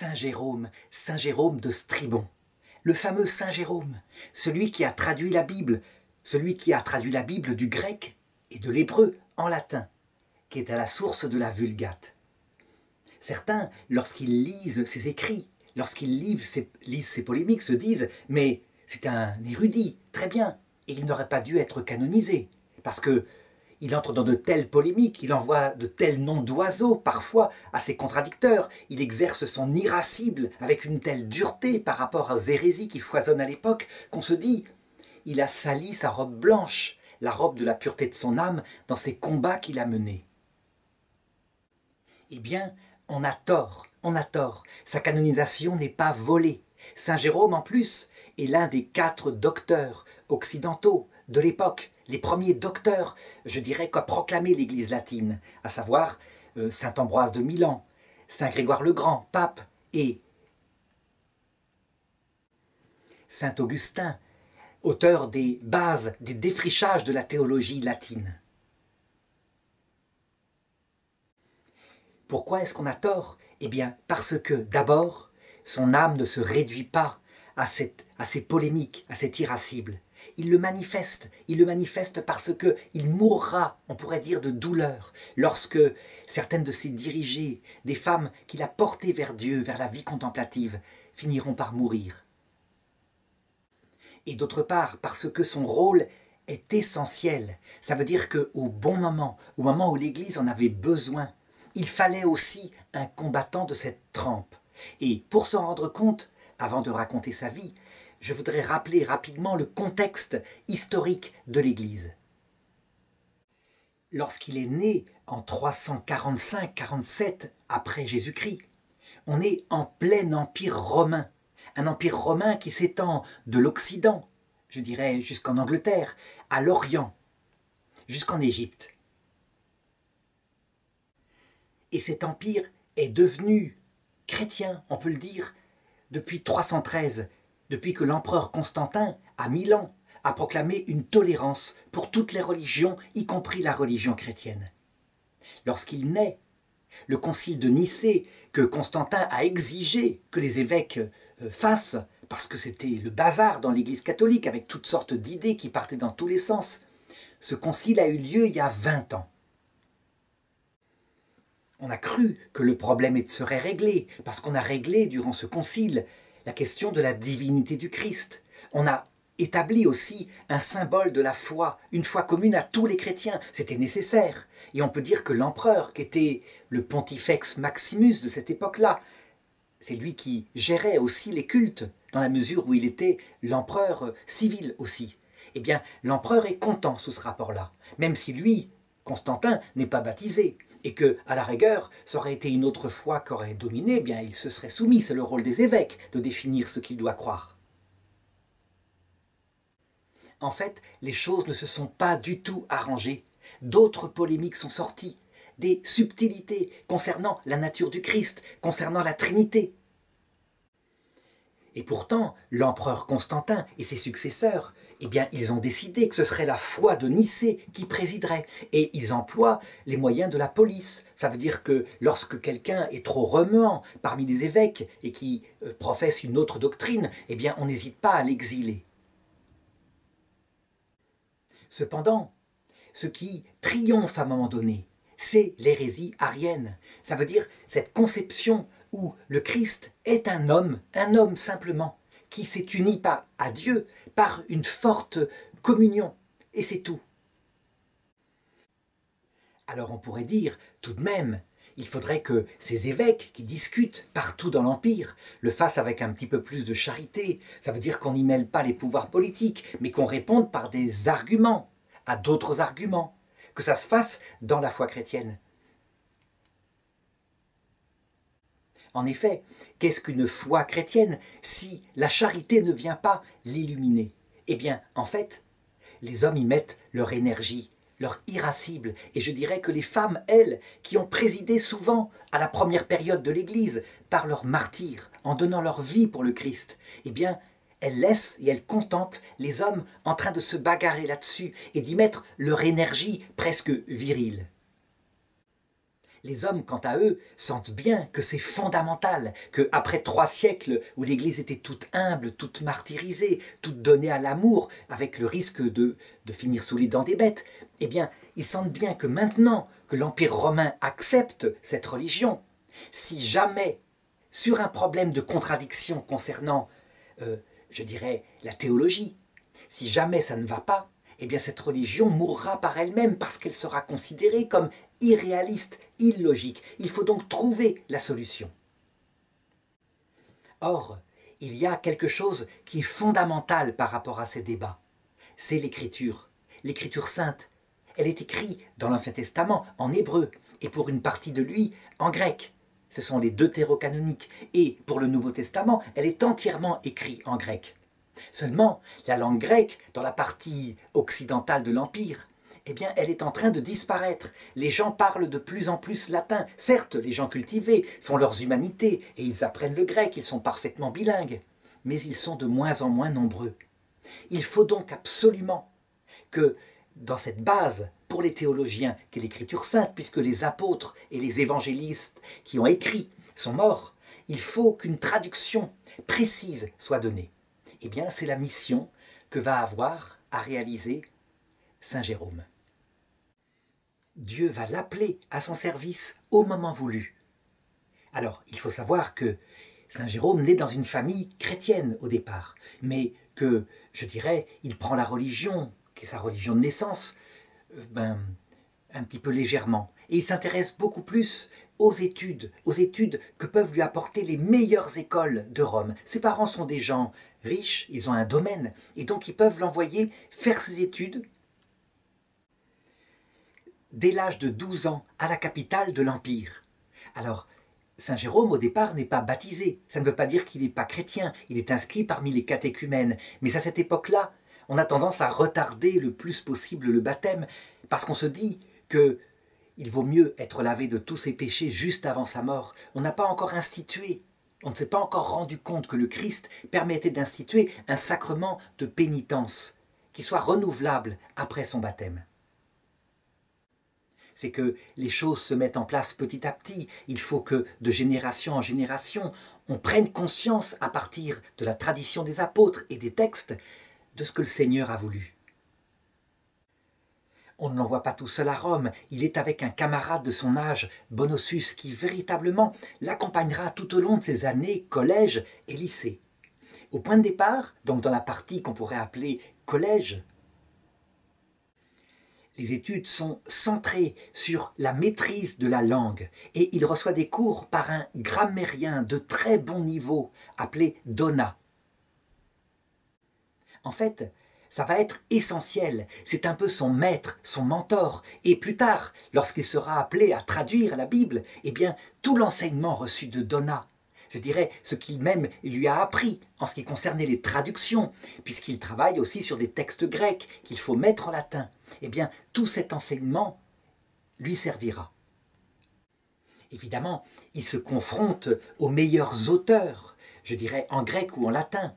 Saint Jérôme de Stridon, le fameux Saint Jérôme, celui qui a traduit la Bible, du grec et de l'hébreu en latin, qui est à la source de la Vulgate. Certains, lorsqu'ils lisent ses écrits, lorsqu'ils lisent ses polémiques, se disent « mais c'est un érudit, très bien, et il n'aurait pas dû être canonisé, parce que il entre dans de telles polémiques, il envoie de tels noms d'oiseaux, parfois, à ses contradicteurs. Il exerce son irascible avec une telle dureté par rapport aux hérésies qui foisonnent à l'époque, qu'on se dit « il a sali sa robe blanche, la robe de la pureté de son âme, dans ces combats qu'il a menés. » Eh bien, on a tort. Sa canonisation n'est pas volée. Saint Jérôme, en plus, est l'un des 4 docteurs occidentaux de l'époque, les premiers docteurs, je dirais, qu'a proclamé l'Église latine, à savoir Saint Ambroise de Milan, Saint Grégoire le Grand, pape, et Saint Augustin, auteur des bases, des défrichages de la théologie latine. Pourquoi est-ce qu'on a tort? Eh bien, parce que, d'abord, son âme ne se réduit pas à ces polémiques, à cet irascible. Il le manifeste parce qu'il mourra, on pourrait dire, de douleur, lorsque certaines de ses dirigées, des femmes qu'il a portées vers Dieu, vers la vie contemplative, finiront par mourir. Et d'autre part, parce que son rôle est essentiel. Ça veut dire qu'au bon moment, au moment où l'Église en avait besoin, il fallait aussi un combattant de cette trempe. Et pour s'en rendre compte, avant de raconter sa vie, je voudrais rappeler rapidement le contexte historique de l'Église. Lorsqu'il est né en 345-47 après Jésus-Christ, on est en plein empire romain. Un empire romain qui s'étend de l'Occident, je dirais jusqu'en Angleterre, à l'Orient, jusqu'en Égypte. Et cet empire est devenu chrétien, on peut le dire, depuis 313, depuis que l'empereur Constantin, à Milan, a proclamé une tolérance pour toutes les religions, y compris la religion chrétienne. Lorsqu'il naît, le concile de Nicée, que Constantin a exigé que les évêques fassent, parce que c'était le bazar dans l'Église catholique, avec toutes sortes d'idées qui partaient dans tous les sens, ce concile a eu lieu il y a 20 ans. On a cru que le problème serait réglé, parce qu'on a réglé durant ce concile la question de la divinité du Christ. On a établi aussi un symbole de la foi, une foi commune à tous les chrétiens. C'était nécessaire. Et on peut dire que l'empereur, qui était le Pontifex Maximus de cette époque-là, c'est lui qui gérait aussi les cultes, dans la mesure où il était l'empereur civil aussi. Eh bien, l'empereur est content sous ce rapport-là, même si lui, Constantin, n'est pas baptisé. Et que, à la rigueur, ça aurait été une autre foi qui aurait dominé, eh bien il se serait soumis, c'est le rôle des évêques de définir ce qu'il doit croire. En fait, les choses ne se sont pas du tout arrangées. D'autres polémiques sont sorties, des subtilités concernant la nature du Christ, concernant la Trinité. Et pourtant, l'empereur Constantin et ses successeurs, eh bien, ils ont décidé que ce serait la foi de Nicée qui présiderait. Et ils emploient les moyens de la police. Ça veut dire que lorsque quelqu'un est trop remuant parmi les évêques et qui professe une autre doctrine, eh bien, on n'hésite pas à l'exiler. Cependant, ce qui triomphe à un moment donné, c'est l'hérésie arienne. Ça veut dire cette conception où le Christ est un homme simplement, qui s'est uni à Dieu par une forte communion, et c'est tout. Alors on pourrait dire, tout de même, il faudrait que ces évêques qui discutent partout dans l'Empire le fassent avec un petit peu plus de charité. Ça veut dire qu'on n'y mêle pas les pouvoirs politiques, mais qu'on réponde par des arguments, à d'autres arguments, que ça se fasse dans la foi chrétienne. En effet, qu'est-ce qu'une foi chrétienne si la charité ne vient pas l'illuminer? Eh bien, en fait, les hommes y mettent leur énergie, leur irascible. Et je dirais que les femmes, elles, qui ont présidé souvent à la première période de l'Église par leur martyre, en donnant leur vie pour le Christ, eh bien, elles laissent et elles contemplent les hommes en train de se bagarrer là-dessus et d'y mettre leur énergie presque virile. Les hommes, quant à eux, sentent bien que c'est fondamental, qu'après 3 siècles où l'Église était toute humble, toute martyrisée, toute donnée à l'amour, avec le risque de finir sous les dents des bêtes, eh bien, ils sentent bien que maintenant que l'Empire romain accepte cette religion, si jamais, sur un problème de contradiction concernant, je dirais, la théologie, si jamais ça ne va pas, eh bien cette religion mourra par elle-même parce qu'elle sera considérée comme irréaliste, illogique. Il faut donc trouver la solution. Or, il y a quelque chose qui est fondamental par rapport à ces débats. C'est l'écriture sainte. Elle est écrite dans l'Ancien Testament en hébreu et pour une partie de lui en grec. Ce sont les deutérocanoniques. Et pour le Nouveau Testament, elle est entièrement écrite en grec. Seulement, la langue grecque, dans la partie occidentale de l'Empire, eh bien, elle est en train de disparaître. Les gens parlent de plus en plus latin. Certes, les gens cultivés font leurs humanités et ils apprennent le grec, ils sont parfaitement bilingues. Mais ils sont de moins en moins nombreux. Il faut donc absolument que, dans cette base pour les théologiens, qu'est l'Écriture sainte, puisque les apôtres et les évangélistes qui ont écrit sont morts, il faut qu'une traduction précise soit donnée. Eh bien, c'est la mission que va avoir à réaliser Saint Jérôme. Dieu va l'appeler à son service au moment voulu. Alors, il faut savoir que Saint Jérôme naît dans une famille chrétienne au départ, mais que, je dirais, il prend la religion, qui est sa religion de naissance, un petit peu légèrement. Et il s'intéresse beaucoup plus aux études que peuvent lui apporter les meilleures écoles de Rome. Ses parents sont des gens riches, ils ont un domaine, et donc ils peuvent l'envoyer faire ses études dès l'âge de 12 ans à la capitale de l'Empire. Alors, Saint Jérôme, au départ, n'est pas baptisé. Ça ne veut pas dire qu'il n'est pas chrétien. Il est inscrit parmi les catéchumènes. Mais à cette époque-là, on a tendance à retarder le plus possible le baptême, parce qu'on se dit qu'il vaut mieux être lavé de tous ses péchés juste avant sa mort. On n'a pas encore institué, on ne s'est pas encore rendu compte que le Christ permettait d'instituer un sacrement de pénitence qui soit renouvelable après son baptême. C'est que les choses se mettent en place petit à petit. Il faut que de génération en génération, on prenne conscience à partir de la tradition des apôtres et des textes de ce que le Seigneur a voulu. On ne l'envoie pas tout seul à Rome, il est avec un camarade de son âge, Bonosus, qui véritablement l'accompagnera tout au long de ses années collège et lycée. Au point de départ, donc dans la partie qu'on pourrait appeler collège, les études sont centrées sur la maîtrise de la langue et il reçoit des cours par un grammairien de très bon niveau appelé Donat. En fait, ça va être essentiel, c'est un peu son maître, son mentor, et plus tard, lorsqu'il sera appelé à traduire la Bible, eh bien, tout l'enseignement reçu de Donat, je dirais ce qu'il même lui a appris en ce qui concernait les traductions, puisqu'il travaille aussi sur des textes grecs qu'il faut mettre en latin, eh bien, tout cet enseignement lui servira. Évidemment, il se confronte aux meilleurs auteurs, je dirais en grec ou en latin,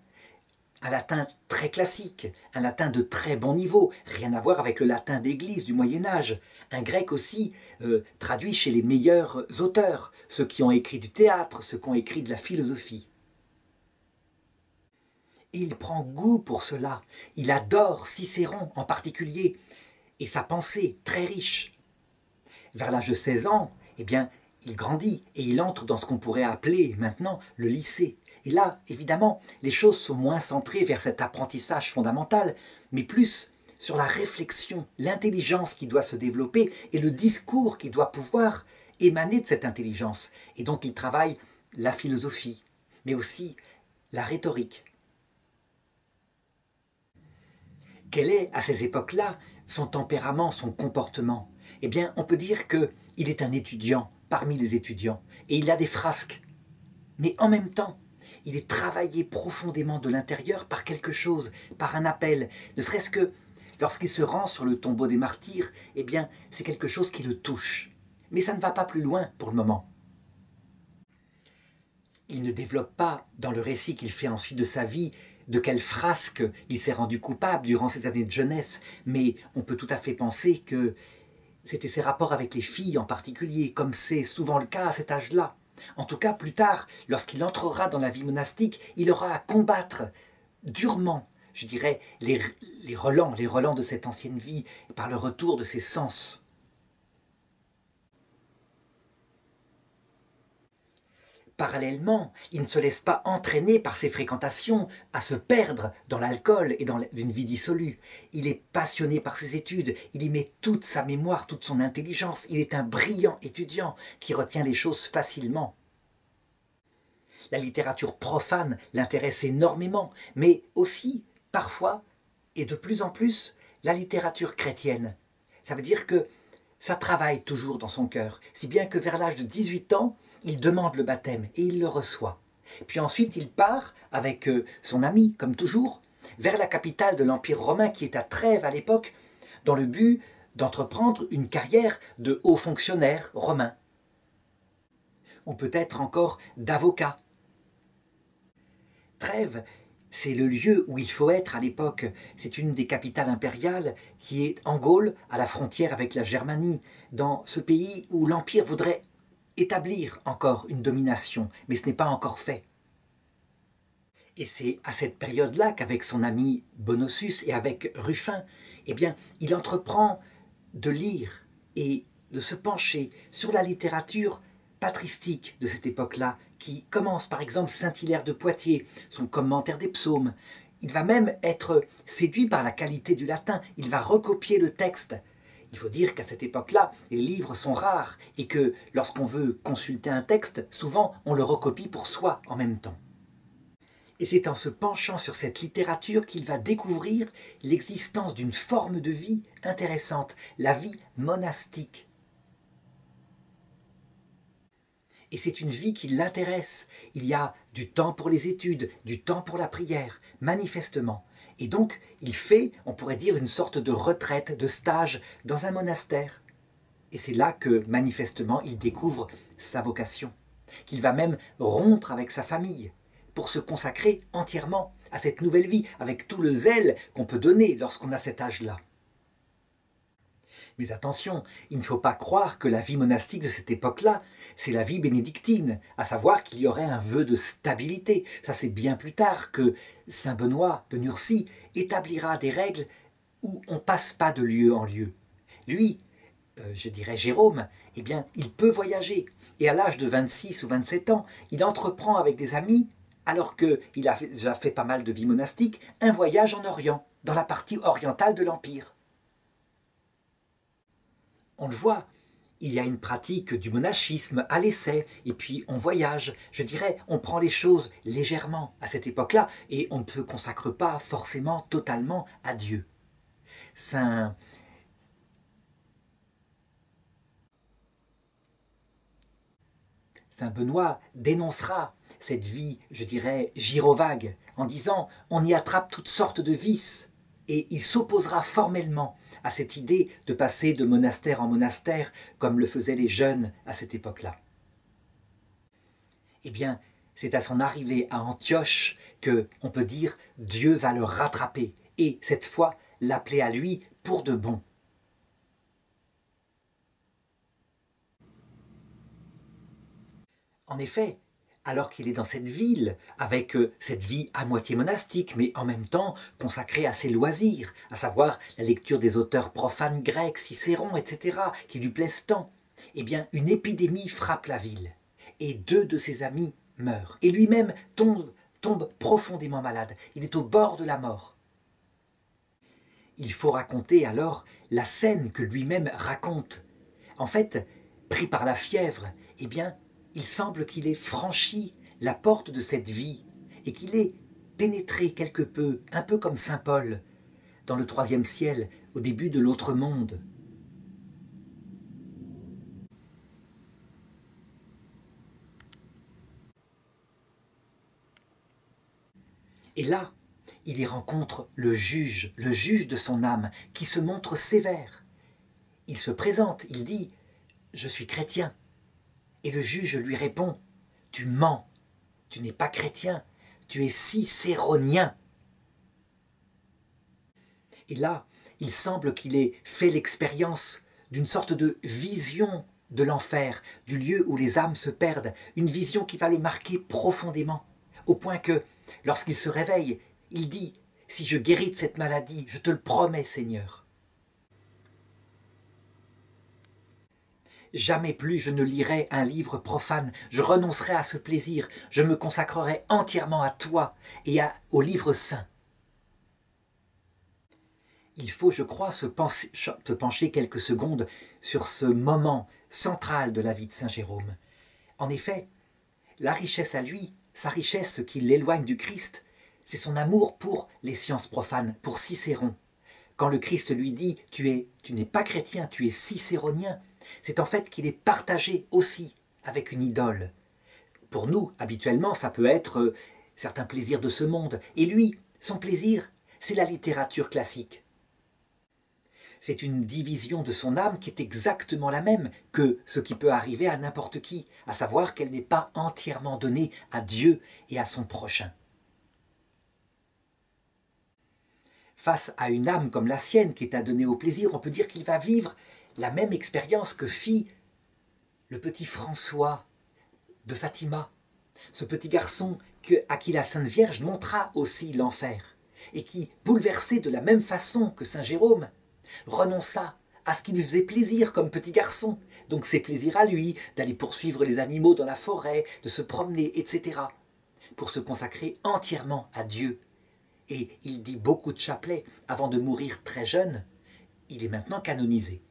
un latin très classique, un latin de très bon niveau, rien à voir avec le latin d'église du Moyen-Âge, un grec aussi traduit chez les meilleurs auteurs, ceux qui ont écrit du théâtre, ceux qui ont écrit de la philosophie. Et il prend goût pour cela, il adore Cicéron en particulier, et sa pensée très riche. Vers l'âge de 16 ans, eh bien, il grandit et il entre dans ce qu'on pourrait appeler maintenant le lycée. Et là, évidemment, les choses sont moins centrées vers cet apprentissage fondamental, mais plus sur la réflexion, l'intelligence qui doit se développer et le discours qui doit pouvoir émaner de cette intelligence. Et donc il travaille la philosophie, mais aussi la rhétorique. Quel est, à ces époques-là, son tempérament, son comportement? Eh bien, on peut dire qu'il est un étudiant parmi les étudiants, et il a des frasques. Mais en même temps, il est travaillé profondément de l'intérieur par quelque chose, par un appel. Ne serait-ce que lorsqu'il se rend sur le tombeau des martyrs, eh bien, c'est quelque chose qui le touche. Mais ça ne va pas plus loin pour le moment. Il ne développe pas, dans le récit qu'il fait ensuite de sa vie, de quel frasque il s'est rendu coupable durant ses années de jeunesse, mais on peut tout à fait penser que C'était ses rapports avec les filles en particulier, comme c'est souvent le cas à cet âge-là. En tout cas, plus tard, lorsqu'il entrera dans la vie monastique, il aura à combattre durement, je dirais, les relents de cette ancienne vie, par le retour de ses sens. Parallèlement, il ne se laisse pas entraîner par ses fréquentations à se perdre dans l'alcool et dans une vie dissolue. Il est passionné par ses études, il y met toute sa mémoire, toute son intelligence. Il est un brillant étudiant qui retient les choses facilement. La littérature profane l'intéresse énormément, mais aussi, parfois, et de plus en plus, la littérature chrétienne. Ça veut dire que ça travaille toujours dans son cœur, si bien que vers l'âge de 18 ans, il demande le baptême et il le reçoit. Puis ensuite, il part avec son ami, comme toujours, vers la capitale de l'Empire romain qui est à Trèves à l'époque, dans le but d'entreprendre une carrière de haut fonctionnaire romain, ou peut-être encore d'avocat. Trèves, c'est le lieu où il faut être à l'époque. C'est une des capitales impériales qui est en Gaule, à la frontière avec la Germanie, dans ce pays où l'Empire voudrait établir encore une domination, mais ce n'est pas encore fait. Et c'est à cette période-là qu'avec son ami Bonosus et avec Ruffin, eh bien, il entreprend de lire et de se pencher sur la littérature patristique de cette époque-là, qui commence par exemple Saint-Hilaire de Poitiers, son commentaire des psaumes. Il va même être séduit par la qualité du latin, il va recopier le texte. Il faut dire qu'à cette époque-là, les livres sont rares et que lorsqu'on veut consulter un texte, souvent on le recopie pour soi en même temps. Et c'est en se penchant sur cette littérature qu'il va découvrir l'existence d'une forme de vie intéressante, la vie monastique. Et c'est une vie qui l'intéresse. Il y a du temps pour les études, du temps pour la prière, manifestement. Et donc, il fait, on pourrait dire, une sorte de retraite, de stage dans un monastère. Et c'est là que, manifestement, il découvre sa vocation, qu'il va même rompre avec sa famille pour se consacrer entièrement à cette nouvelle vie, avec tout le zèle qu'on peut donner lorsqu'on a cet âge-là. Mais attention, il ne faut pas croire que la vie monastique de cette époque-là, c'est la vie bénédictine, à savoir qu'il y aurait un vœu de stabilité. Ça, c'est bien plus tard que saint Benoît de Nursie établira des règles où on ne passe pas de lieu en lieu. Lui, je dirais Jérôme, eh bien, il peut voyager. Et à l'âge de 26 ou 27 ans, il entreprend avec des amis, alors qu'il a déjà fait pas mal de vie monastique, un voyage en Orient, dans la partie orientale de l'Empire. On le voit, il y a une pratique du monachisme à l'essai, et puis on voyage. Je dirais, on prend les choses légèrement à cette époque-là, et on ne se consacre pas forcément totalement à Dieu. Saint Benoît dénoncera cette vie, je dirais, gyrovague, en disant « on y attrape toutes sortes de vices ». Et il s'opposera formellement à cette idée de passer de monastère en monastère, comme le faisaient les jeunes à cette époque-là. Eh bien, c'est à son arrivée à Antioche que, on peut dire, Dieu va le rattraper, et cette fois, l'appeler à lui pour de bon. En effet, alors qu'il est dans cette ville, avec cette vie à moitié monastique, mais en même temps consacrée à ses loisirs, à savoir la lecture des auteurs profanes grecs, Cicéron, etc., qui lui plaisent tant, eh bien, une épidémie frappe la ville, et 2 de ses amis meurent, et lui-même tombe profondément malade, il est au bord de la mort. Il faut raconter alors la scène que lui-même raconte. En fait, pris par la fièvre, eh bien, il semble qu'il ait franchi la porte de cette vie et qu'il ait pénétré quelque peu, un peu comme saint Paul, dans le 3e ciel, au début de l'autre monde. Et là, il y rencontre le juge de son âme, qui se montre sévère. Il se présente, il dit « Je suis chrétien ». Et le juge lui répond « Tu mens, tu n'es pas chrétien, tu es cicéronien ». Et là, il semble qu'il ait fait l'expérience d'une sorte de vision de l'enfer, du lieu où les âmes se perdent, une vision qui va le marquer profondément, au point que, lorsqu'il se réveille, il dit « Si je guéris de cette maladie, je te le promets, Seigneur. Jamais plus je ne lirai un livre profane, je renoncerai à ce plaisir, je me consacrerai entièrement à toi et au livre saint. » Il faut, je crois, se pencher quelques secondes sur ce moment central de la vie de Saint Jérôme. En effet, la richesse à lui, sa richesse qui l'éloigne du Christ, c'est son amour pour les sciences profanes, pour Cicéron. Quand le Christ lui dit « tu n'es pas chrétien, tu es cicéronien », c'est en fait qu'il est partagé aussi avec une idole. Pour nous, habituellement, ça peut être certains plaisirs de ce monde. Et lui, son plaisir, c'est la littérature classique. C'est une division de son âme qui est exactement la même que ce qui peut arriver à n'importe qui, à savoir qu'elle n'est pas entièrement donnée à Dieu et à son prochain. Face à une âme comme la sienne qui est adonnée au plaisir, on peut dire qu'il va vivre la même expérience que fit le petit François de Fatima, ce petit garçon à qui la Sainte Vierge montra aussi l'enfer, et qui, bouleversé de la même façon que Saint Jérôme, renonça à ce qui lui faisait plaisir comme petit garçon, donc ses plaisirs à lui, d'aller poursuivre les animaux dans la forêt, de se promener, etc., pour se consacrer entièrement à Dieu. Et il dit beaucoup de chapelets avant de mourir très jeune. Il est maintenant canonisé.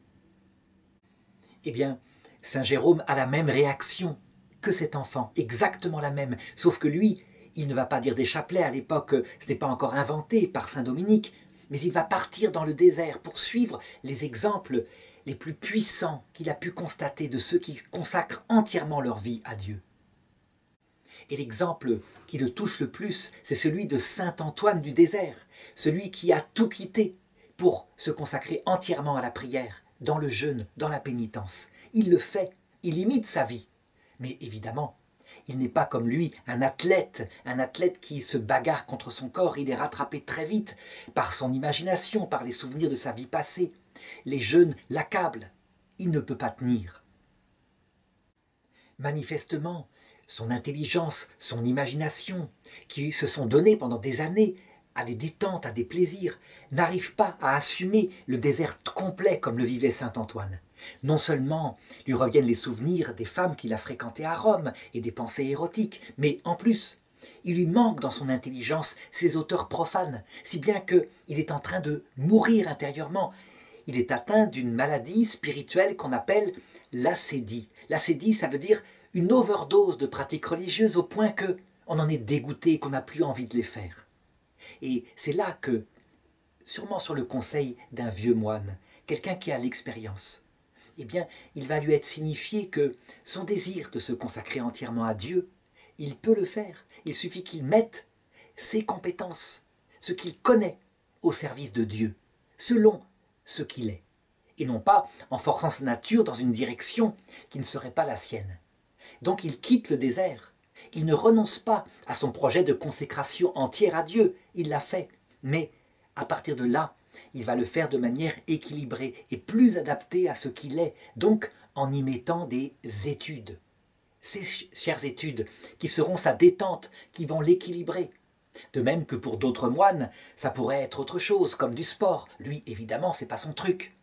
Eh bien, Saint Jérôme a la même réaction que cet enfant, exactement la même, sauf que lui, il ne va pas dire des chapelets à l'époque, ce n'est pas encore inventé par Saint Dominique, mais il va partir dans le désert pour suivre les exemples les plus puissants qu'il a pu constater de ceux qui consacrent entièrement leur vie à Dieu. Et l'exemple qui le touche le plus, c'est celui de Saint Antoine du désert, celui qui a tout quitté pour se consacrer entièrement à la prière, dans le jeûne, dans la pénitence. Il le fait, il imite sa vie. Mais évidemment, il n'est pas comme lui un athlète qui se bagarre contre son corps. Il est rattrapé très vite par son imagination, par les souvenirs de sa vie passée. Les jeûnes l'accablent, il ne peut pas tenir. Manifestement, son intelligence, son imagination, qui se sont donnés pendant des années à des détentes, à des plaisirs, n'arrivent pas à assumer le désert complet comme le vivait saint Antoine. Non seulement lui reviennent les souvenirs des femmes qu'il a fréquentées à Rome et des pensées érotiques, mais en plus, il lui manque dans son intelligence ces auteurs profanes, si bien qu'il est en train de mourir intérieurement. Il est atteint d'une maladie spirituelle qu'on appelle l'acédie. L'acédie, ça veut dire une overdose de pratiques religieuses au point qu'on en est dégoûté, qu'on n'a plus envie de les faire. Et c'est là que, sûrement sur le conseil d'un vieux moine, quelqu'un qui a l'expérience, eh bien, il va lui être signifié que son désir de se consacrer entièrement à Dieu, il peut le faire. Il suffit qu'il mette ses compétences, ce qu'il connaît, au service de Dieu, selon ce qu'il est, et non pas en forçant sa nature dans une direction qui ne serait pas la sienne. Donc il quitte le désert. Il ne renonce pas à son projet de consécration entière à Dieu, il l'a fait, mais à partir de là, il va le faire de manière équilibrée et plus adaptée à ce qu'il est, donc en y mettant des études. Ces chères études qui seront sa détente, qui vont l'équilibrer. De même que pour d'autres moines, ça pourrait être autre chose, comme du sport. Lui, évidemment, c'est pas son truc.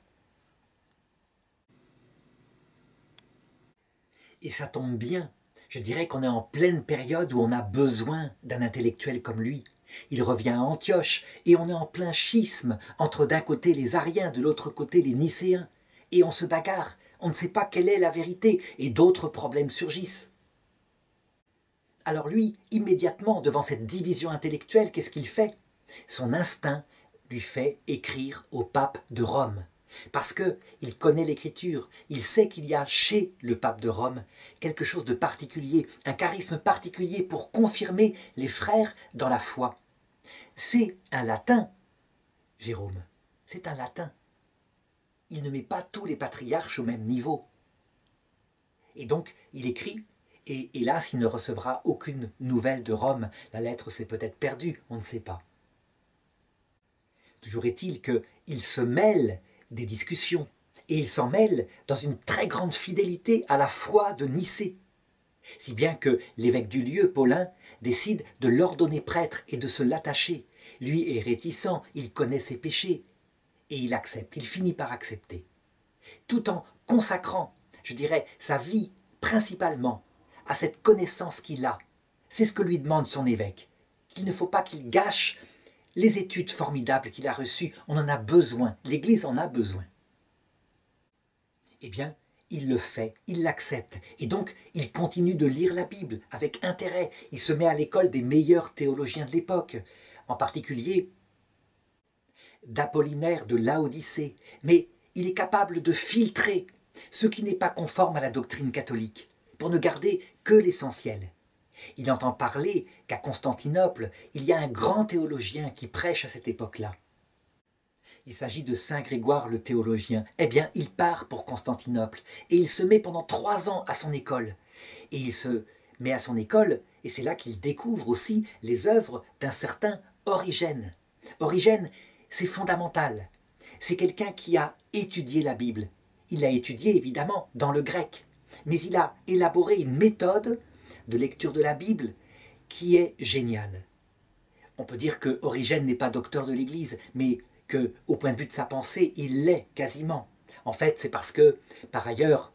Et ça tombe bien. Je dirais qu'on est en pleine période où on a besoin d'un intellectuel comme lui. Il revient à Antioche et on est en plein schisme entre d'un côté les Ariens, de l'autre côté les Nicéens. Et on se bagarre, on ne sait pas quelle est la vérité et d'autres problèmes surgissent. Alors lui, immédiatement, devant cette division intellectuelle, qu'est-ce qu'il fait? Son instinct lui fait écrire au pape de Rome. Parce qu'il connaît l'écriture, il sait qu'il y a chez le pape de Rome quelque chose de particulier, un charisme particulier pour confirmer les frères dans la foi. C'est un latin, Jérôme, c'est un latin. Il ne met pas tous les patriarches au même niveau. Et donc, il écrit, et hélas, il ne recevra aucune nouvelle de Rome. La lettre s'est peut-être perdue, on ne sait pas. Toujours est-il qu'il se mêle des discussions. et il s'en mêle dans une très grande fidélité à la foi de Nicée, si bien que l'évêque du lieu, Paulin, décide de l'ordonner prêtre et de se l'attacher. Lui est réticent, il connaît ses péchés, et il accepte, il finit par accepter, tout en consacrant, je dirais, sa vie principalement à cette connaissance qu'il a. C'est ce que lui demande son évêque, qu'il ne faut pas qu'il gâche les études formidables qu'il a reçues. On en a besoin, l'Église en a besoin. Eh bien, il le fait, il l'accepte, et donc il continue de lire la Bible avec intérêt. Il se met à l'école des meilleurs théologiens de l'époque, en particulier d'Apollinaire de Laodicée, mais il est capable de filtrer ce qui n'est pas conforme à la doctrine catholique, pour ne garder que l'essentiel. Il entend parler qu'à Constantinople, il y a un grand théologien qui prêche à cette époque-là. Il s'agit de Saint Grégoire le théologien. Eh bien, il part pour Constantinople et il se met pendant 3 ans à son école. Et il se met à son école, et c'est là qu'il découvre aussi les œuvres d'un certain Origène. Origène, c'est fondamental. C'est quelqu'un qui a étudié la Bible. Il l'a étudiée évidemment dans le grec, mais il a élaboré une méthode de lecture de la Bible qui est géniale. On peut dire que Origène n'est pas docteur de l'Église, mais qu'au point de vue de sa pensée, il l'est quasiment. En fait, c'est parce que, par ailleurs,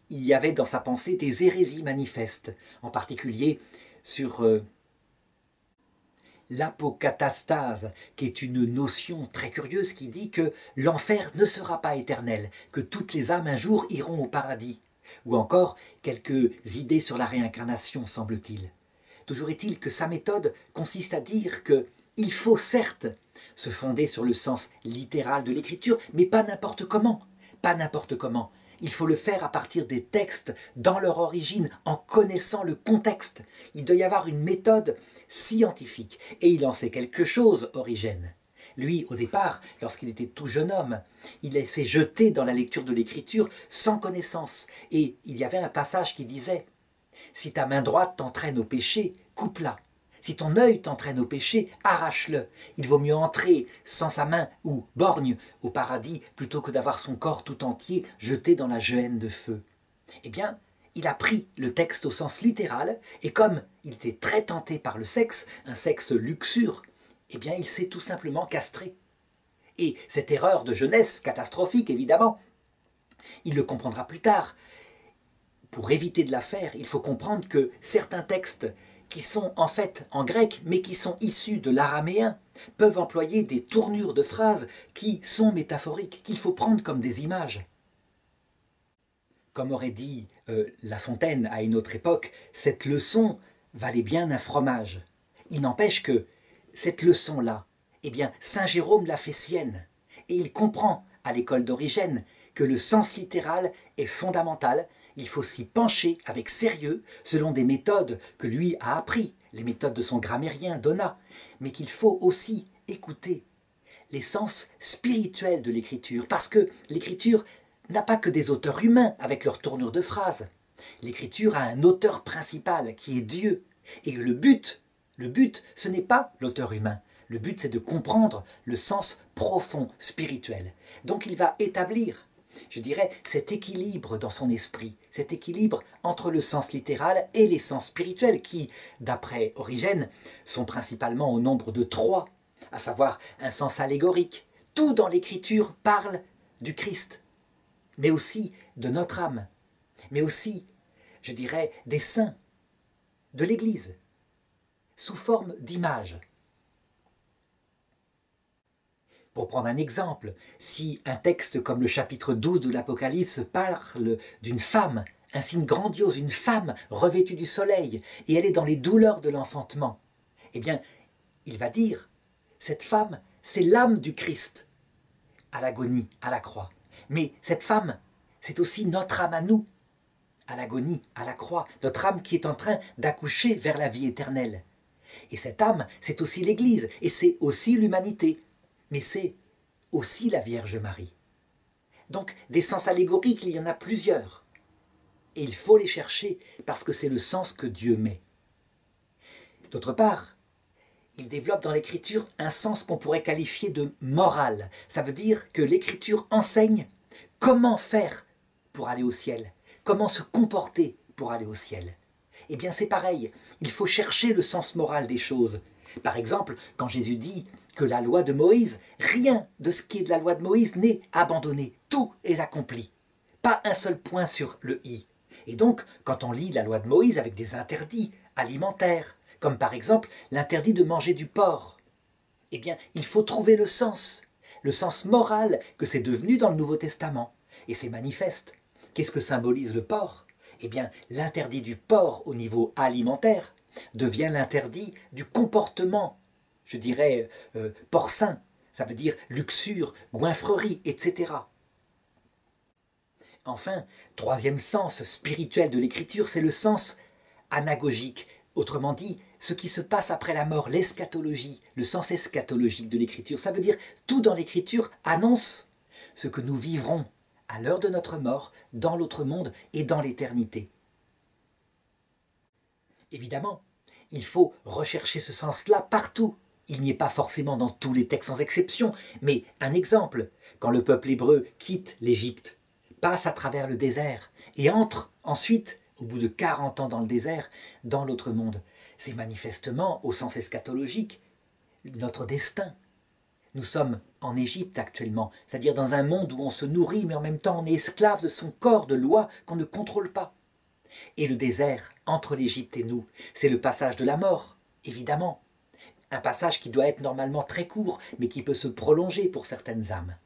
il y avait dans sa pensée des hérésies manifestes, en particulier sur l'apocatastase, qui est une notion très curieuse qui dit que l'enfer ne sera pas éternel, que toutes les âmes un jour iront au paradis, ou encore quelques idées sur la réincarnation, semble-t-il. Toujours est-il que sa méthode consiste à dire qu'il faut certes se fonder sur le sens littéral de l'écriture, mais pas n'importe comment, pas n'importe comment. Il faut le faire à partir des textes dans leur origine, en connaissant le contexte. Il doit y avoir une méthode scientifique. Et il en sait quelque chose, Origène. Lui, au départ, lorsqu'il était tout jeune homme, il s'est jeté dans la lecture de l'écriture sans connaissance. Et il y avait un passage qui disait « Si ta main droite t'entraîne au péché, coupe-la. Si ton œil t'entraîne au péché, arrache-le. Il vaut mieux entrer sans sa main ou borgne au paradis plutôt que d'avoir son corps tout entier jeté dans la gehenne de feu. » Eh bien, il a pris le texte au sens littéral, et comme il était très tenté par le sexe, un sexe luxure, eh bien, il s'est tout simplement castré. Et cette erreur de jeunesse, catastrophique évidemment, il le comprendra plus tard. Pour éviter de la faire, il faut comprendre que certains textes qui sont en fait en grec, mais qui sont issus de l'araméen, peuvent employer des tournures de phrases qui sont métaphoriques, qu'il faut prendre comme des images. Comme aurait dit La Fontaine à une autre époque, cette leçon valait bien un fromage. Il n'empêche que cette leçon-là, eh bien, Saint Jérôme l'a fait sienne, et il comprend à l'école d'Origène que le sens littéral est fondamental. Il faut s'y pencher avec sérieux, selon des méthodes que lui a appris, les méthodes de son grammairien Donat, mais qu'il faut aussi écouter les sens spirituels de l'écriture, parce que l'écriture n'a pas que des auteurs humains avec leur tournure de phrases. L'écriture a un auteur principal qui est Dieu, et le but, ce n'est pas l'auteur humain. Le but, c'est de comprendre le sens profond, spirituel. Donc il va établir, je dirais, cet équilibre dans son esprit, cet équilibre entre le sens littéral et les sens spirituels qui, d'après Origène, sont principalement au nombre de 3, à savoir un sens allégorique. Tout dans l'écriture parle du Christ, mais aussi de notre âme, mais aussi, je dirais, des saints, de l'Église, sous forme d'images. Pour prendre un exemple, si un texte comme le chapitre 12 de l'Apocalypse parle d'une femme, un signe grandiose, une femme revêtue du soleil, et elle est dans les douleurs de l'enfantement, eh bien, il va dire, cette femme, c'est l'âme du Christ, à l'agonie, à la croix. Mais cette femme, c'est aussi notre âme à nous, à l'agonie, à la croix, notre âme qui est en train d'accoucher vers la vie éternelle. Et cette âme, c'est aussi l'Église, et c'est aussi l'humanité. Mais c'est aussi la Vierge Marie. Donc, des sens allégoriques, il y en a plusieurs. Et il faut les chercher parce que c'est le sens que Dieu met. D'autre part, il développe dans l'écriture un sens qu'on pourrait qualifier de moral. Ça veut dire que l'écriture enseigne comment faire pour aller au ciel? Comment se comporter pour aller au ciel? Eh bien c'est pareil, il faut chercher le sens moral des choses. Par exemple, quand Jésus dit que la loi de Moïse, rien de ce qui est de la loi de Moïse n'est abandonné, tout est accompli. Pas un seul point sur le i. Et donc, quand on lit la loi de Moïse avec des interdits alimentaires, comme par exemple l'interdit de manger du porc, eh bien, il faut trouver le sens moral que c'est devenu dans le Nouveau Testament. Et c'est manifeste. Qu'est-ce que symbolise le porc? Eh bien, l'interdit du porc au niveau alimentaire devient l'interdit du comportement, je dirais, porcin. Ça veut dire luxure, goinfrerie, etc. Enfin, troisième sens spirituel de l'écriture, c'est le sens anagogique. Autrement dit, ce qui se passe après la mort, l'eschatologie, le sens eschatologique de l'écriture. Ça veut dire tout dans l'écriture annonce ce que nous vivrons à l'heure de notre mort, dans l'autre monde et dans l'éternité. Évidemment, il faut rechercher ce sens-là partout. Il n'y est pas forcément dans tous les textes sans exception, mais un exemple, quand le peuple hébreu quitte l'Égypte, passe à travers le désert et entre ensuite, au bout de 40 ans dans le désert, dans l'autre monde. C'est manifestement, au sens eschatologique, notre destin. Nous sommes en Égypte actuellement, c'est-à-dire dans un monde où on se nourrit, mais en même temps on est esclave de son corps, de lois qu'on ne contrôle pas. Et le désert, entre l'Égypte et nous, c'est le passage de la mort, évidemment. Un passage qui doit être normalement très court, mais qui peut se prolonger pour certaines âmes.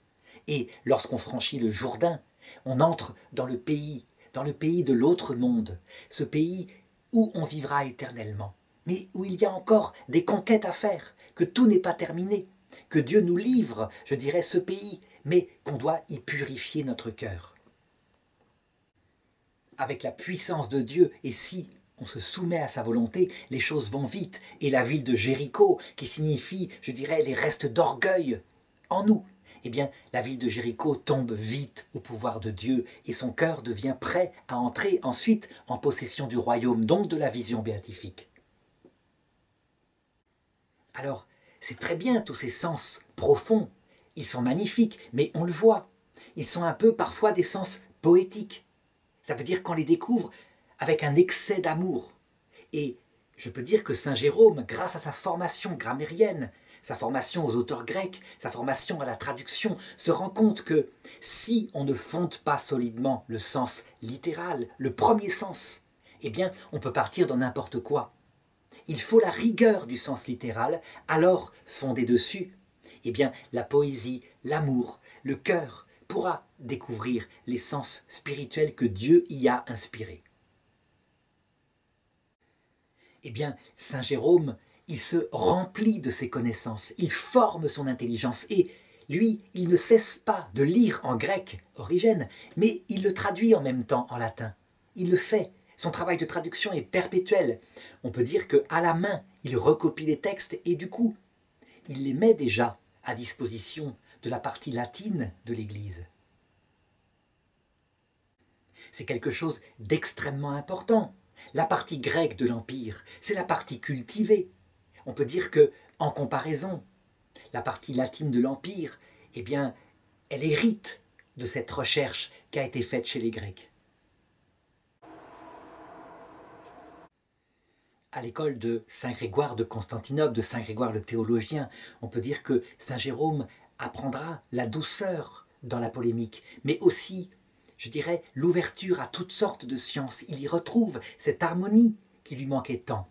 Et lorsqu'on franchit le Jourdain, on entre dans le pays de l'autre monde, ce pays où on vivra éternellement, mais où il y a encore des conquêtes à faire, que tout n'est pas terminé, que Dieu nous livre, je dirais, ce pays, mais qu'on doit y purifier notre cœur. Avec la puissance de Dieu, et si on se soumet à sa volonté, les choses vont vite, et la ville de Jéricho, qui signifie, je dirais, les restes d'orgueil en nous, eh bien, la ville de Jéricho tombe vite au pouvoir de Dieu et son cœur devient prêt à entrer ensuite en possession du royaume, donc de la vision béatifique. Alors, c'est très bien tous ces sens profonds, ils sont magnifiques, mais on le voit, ils sont un peu parfois des sens poétiques. Ça veut dire qu'on les découvre avec un excès d'amour. Et je peux dire que Saint Jérôme, grâce à sa formation grammairienne, sa formation aux auteurs grecs, sa formation à la traduction, se rend compte que si on ne fonde pas solidement le sens littéral, le premier sens, eh bien on peut partir dans n'importe quoi. Il faut la rigueur du sens littéral, alors fondé dessus, eh bien la poésie, l'amour, le cœur pourra découvrir les sens spirituels que Dieu y a inspirés. Eh bien, Saint Jérôme, il se remplit de ses connaissances, il forme son intelligence et lui, il ne cesse pas de lire en grec, Origène, mais il le traduit en même temps en latin. Il le fait. Son travail de traduction est perpétuel. On peut dire qu'à la main, il recopie les textes et du coup, il les met déjà à disposition de la partie latine de l'Église. C'est quelque chose d'extrêmement important. La partie grecque de l'Empire, c'est la partie cultivée. On peut dire que, en comparaison, la partie latine de l'Empire, eh bien, elle hérite de cette recherche qui a été faite chez les Grecs. À l'école de Saint Grégoire de Constantinople, de Saint Grégoire le théologien, on peut dire que Saint Jérôme apprendra la douceur dans la polémique, mais aussi, je dirais, l'ouverture à toutes sortes de sciences. Il y retrouve cette harmonie qui lui manquait tant.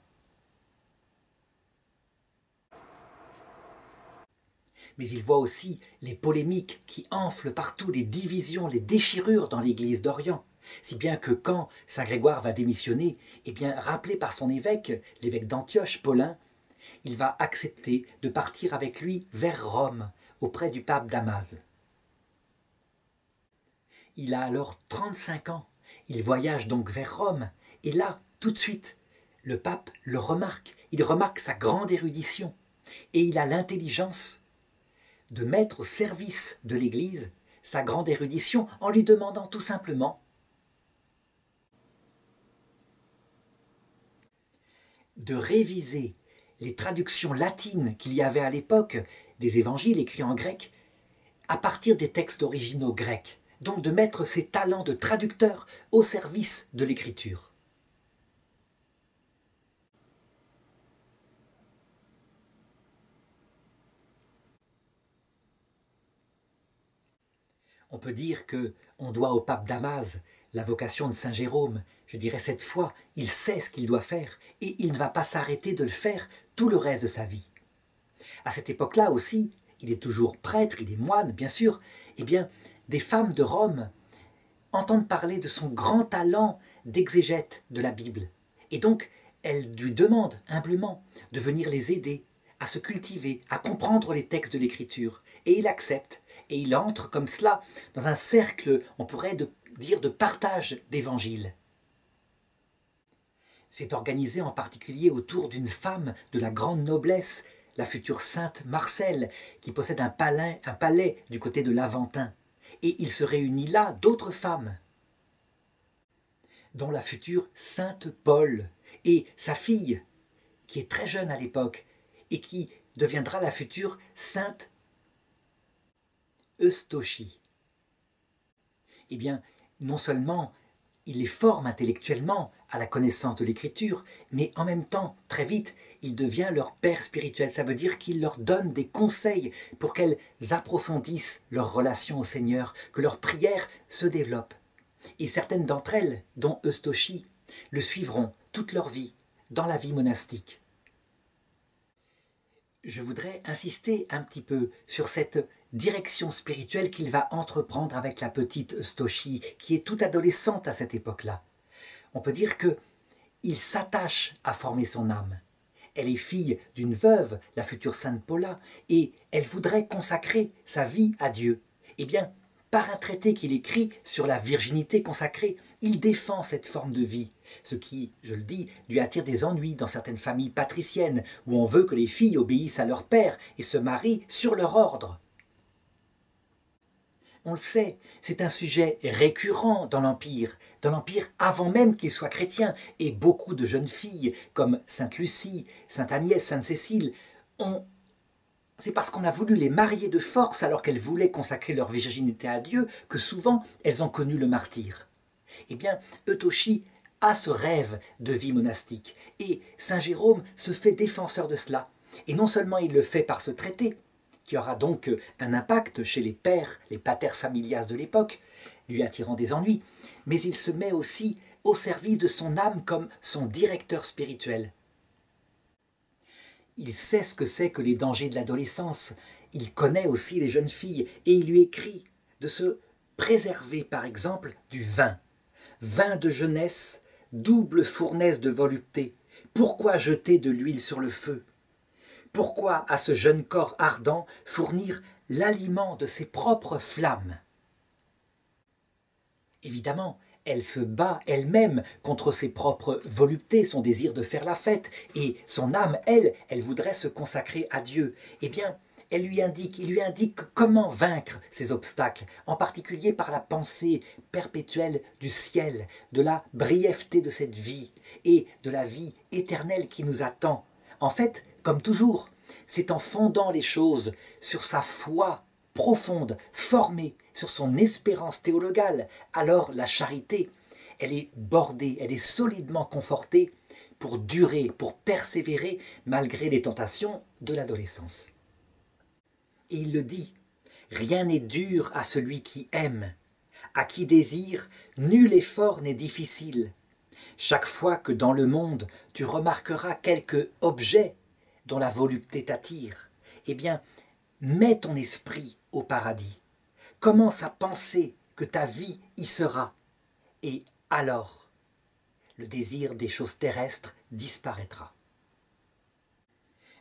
Mais il voit aussi les polémiques qui enflent partout, les divisions, les déchirures dans l'Église d'Orient. Si bien que quand Saint Grégoire va démissionner, eh bien, rappelé par son évêque, l'évêque d'Antioche, Paulin, il va accepter de partir avec lui vers Rome, auprès du pape Damase. Il a alors 35 ans, il voyage donc vers Rome, et là, tout de suite, le pape le remarque, il remarque sa grande érudition, et il a l'intelligence de mettre au service de l'Église sa grande érudition en lui demandant tout simplement de réviser les traductions latines qu'il y avait à l'époque des évangiles écrits en grec à partir des textes originaux grecs, donc de mettre ses talents de traducteur au service de l'écriture. On peut dire qu'on doit au pape Damas la vocation de Saint Jérôme. Je dirais cette fois, il sait ce qu'il doit faire et il ne va pas s'arrêter de le faire tout le reste de sa vie. À cette époque-là aussi, il est toujours prêtre, il est moine, bien sûr, eh bien, des femmes de Rome entendent parler de son grand talent d'exégète de la Bible. Et donc, elles lui demandent humblement de venir les aider à se cultiver, à comprendre les textes de l'Écriture. Et il accepte, et il entre comme cela dans un cercle, on pourrait dire, de partage d'Évangile. C'est organisé en particulier autour d'une femme de la grande noblesse, la future sainte Marcelle, qui possède un palais du côté de l'Aventin. Et il se réunit là d'autres femmes, dont la future sainte Paul et sa fille, qui est très jeune à l'époque, et qui deviendra la future sainte Eustochie. Eh bien, non seulement il les forme intellectuellement à la connaissance de l'écriture, mais en même temps, très vite, il devient leur père spirituel. Ça veut dire qu'il leur donne des conseils pour qu'elles approfondissent leur relation au Seigneur, que leur prière se développe. Et certaines d'entre elles, dont Eustochie, le suivront toute leur vie dans la vie monastique. Je voudrais insister un petit peu sur cette direction spirituelle qu'il va entreprendre avec la petite Eustochie, qui est toute adolescente à cette époque-là. On peut dire qu'il s'attache à former son âme. Elle est fille d'une veuve, la future sainte Paula, et elle voudrait consacrer sa vie à Dieu. Eh bien, par un traité qu'il écrit sur la virginité consacrée, il défend cette forme de vie, ce qui, je le dis, lui attire des ennuis dans certaines familles patriciennes, où on veut que les filles obéissent à leur père et se marient sur leur ordre. On le sait, c'est un sujet récurrent dans l'Empire avant même qu'il soit chrétien, et beaucoup de jeunes filles, comme Sainte Lucie, Sainte Agnès, Sainte Cécile, c'est parce qu'on a voulu les marier de force alors qu'elles voulaient consacrer leur virginité à Dieu que souvent elles ont connu le martyre. Eh bien, Eustochie a ce rêve de vie monastique et Saint Jérôme se fait défenseur de cela. Et non seulement il le fait par ce traité, qui aura donc un impact chez les pères, les pater familias de l'époque, lui attirant des ennuis, mais il se met aussi au service de son âme comme son directeur spirituel. Il sait ce que c'est que les dangers de l'adolescence, il connaît aussi les jeunes filles et il lui écrit de se préserver par exemple du vin. Vin de jeunesse, double fournaise de volupté, pourquoi jeter de l'huile sur le feu? Pourquoi à ce jeune corps ardent fournir l'aliment de ses propres flammes? Évidemment, elle se bat elle-même contre ses propres voluptés, son désir de faire la fête, et son âme, elle voudrait se consacrer à Dieu. Eh bien, il lui indique comment vaincre ces obstacles, en particulier par la pensée perpétuelle du ciel, de la brièveté de cette vie et de la vie éternelle qui nous attend. En fait, comme toujours, c'est en fondant les choses sur sa foi profonde, formée sur son espérance théologale, alors la charité, elle est bordée, elle est solidement confortée pour durer, pour persévérer malgré les tentations de l'adolescence. Et il le dit, rien n'est dur à celui qui aime, à qui désire, nul effort n'est difficile. Chaque fois que dans le monde tu remarqueras quelque objet dont la volupté t'attire, eh bien, mets ton esprit au paradis. Commence à penser que ta vie y sera. Et alors, le désir des choses terrestres disparaîtra.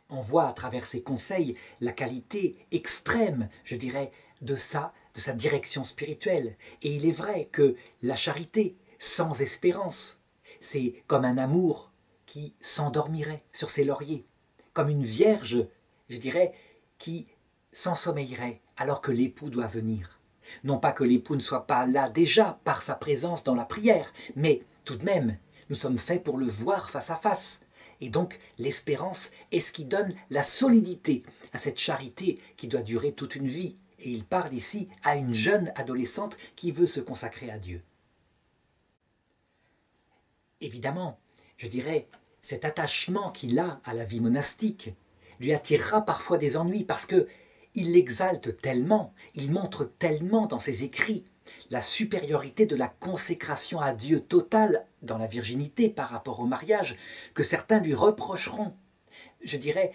On voit à travers ces conseils la qualité extrême, je dirais, de sa direction spirituelle. Et il est vrai que la charité, sans espérance, c'est comme un amour qui s'endormirait sur ses lauriers, comme une vierge, je dirais, qui s'ensommeillerait alors que l'époux doit venir. Non pas que l'époux ne soit pas là déjà par sa présence dans la prière, mais tout de même, nous sommes faits pour le voir face à face. Et donc l'espérance est ce qui donne la solidité à cette charité qui doit durer toute une vie Et il parle ici à une jeune adolescente qui veut se consacrer à Dieu. Évidemment, je dirais, cet attachement qu'il a à la vie monastique lui attirera parfois des ennuis parce que il l'exalte tellement, il montre tellement dans ses écrits la supériorité de la consécration à Dieu totale dans la virginité par rapport au mariage, que certains lui reprocheront, je dirais,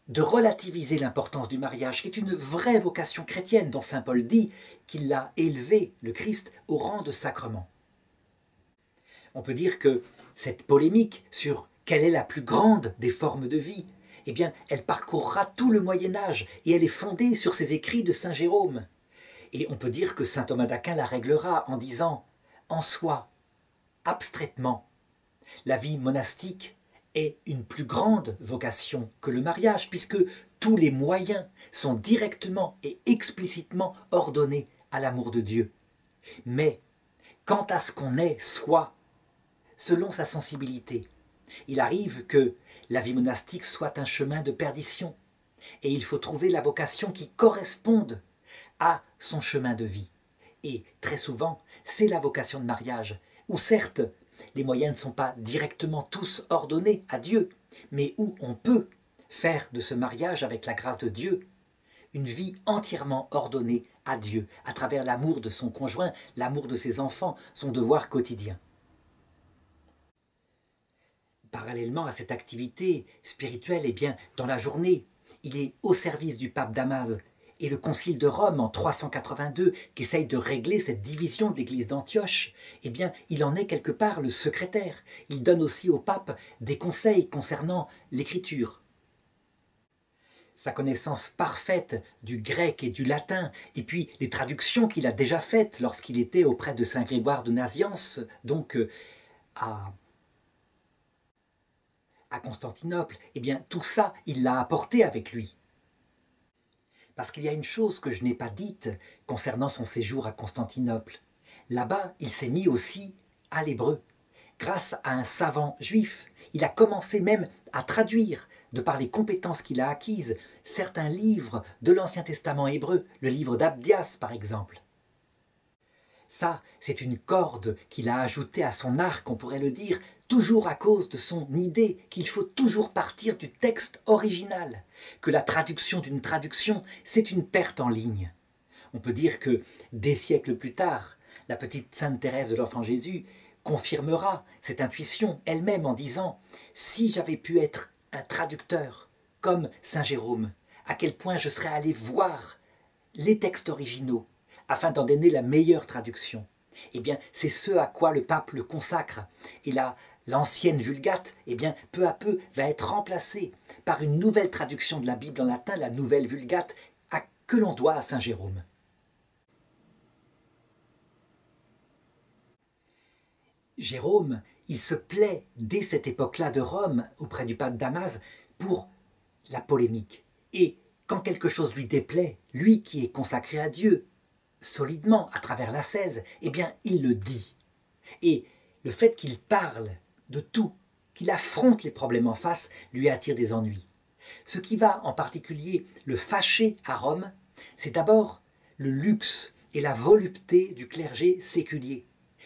de relativiser l'importance du mariage, qui est une vraie vocation chrétienne dont saint Paul dit qu'il a élevé le Christ au rang de sacrement. On peut dire que cette polémique sur quelle est la plus grande des formes de vie, eh bien, elle parcourra tout le Moyen-Âge et elle est fondée sur ces écrits de saint Jérôme. Et on peut dire que saint Thomas d'Aquin la réglera en disant « En soi, abstraitement, la vie monastique est une plus grande vocation que le mariage, puisque tous les moyens sont directement et explicitement ordonnés à l'amour de Dieu. Mais quant à ce qu'on est soi, selon sa sensibilité, il arrive que la vie monastique soit un chemin de perdition, et il faut trouver la vocation qui corresponde à son chemin de vie. Et très souvent, c'est la vocation de mariage, où certes, les moyens ne sont pas directement tous ordonnés à Dieu, mais où on peut faire de ce mariage avec la grâce de Dieu une vie entièrement ordonnée à Dieu, à travers l'amour de son conjoint, l'amour de ses enfants, son devoir quotidien. Parallèlement à cette activité spirituelle, eh bien, dans la journée, il est au service du pape Damas. Et le concile de Rome en 382, qui essaye de régler cette division de l'église d'Antioche, eh bien, il en est quelque part le secrétaire. Il donne aussi au pape des conseils concernant l'écriture. Sa connaissance parfaite du grec et du latin, et puis les traductions qu'il a déjà faites lorsqu'il était auprès de saint Grégoire de Nazianze, donc à Constantinople, eh bien, tout ça, il l'a apporté avec lui. Parce qu'il y a une chose que je n'ai pas dite concernant son séjour à Constantinople. Là-bas, il s'est mis aussi à l'hébreu. Grâce à un savant juif, il a commencé même à traduire, de par les compétences qu'il a acquises, certains livres de l'Ancien Testament hébreu, le livre d'Abdias par exemple. Ça, c'est une corde qu'il a ajoutée à son arc, on pourrait le dire, toujours à cause de son idée qu'il faut toujours partir du texte original, que la traduction d'une traduction, c'est une perte en ligne. On peut dire que, des siècles plus tard, la petite sainte Thérèse de l'Enfant Jésus confirmera cette intuition elle-même en disant « Si j'avais pu être un traducteur comme saint Jérôme, à quel point je serais allé voir les textes originaux, afin d'en donner la meilleure traduction. » Eh bien, c'est ce à quoi le pape le consacre. Et l'ancienne Vulgate, eh bien, peu à peu, va être remplacée par une nouvelle traduction de la Bible en latin, la nouvelle Vulgate, que l'on doit à saint Jérôme. Jérôme, il se plaît, dès cette époque-là de Rome, auprès du pape Damas, pour la polémique. Et quand quelque chose lui déplaît, lui qui est consacré à Dieu, solidement à travers l'ascèse, eh bien il le dit. Et le fait qu'il parle de tout, qu'il affronte les problèmes en face, lui attire des ennuis. Ce qui va en particulier le fâcher à Rome, c'est d'abord le luxe et la volupté du clergé séculier.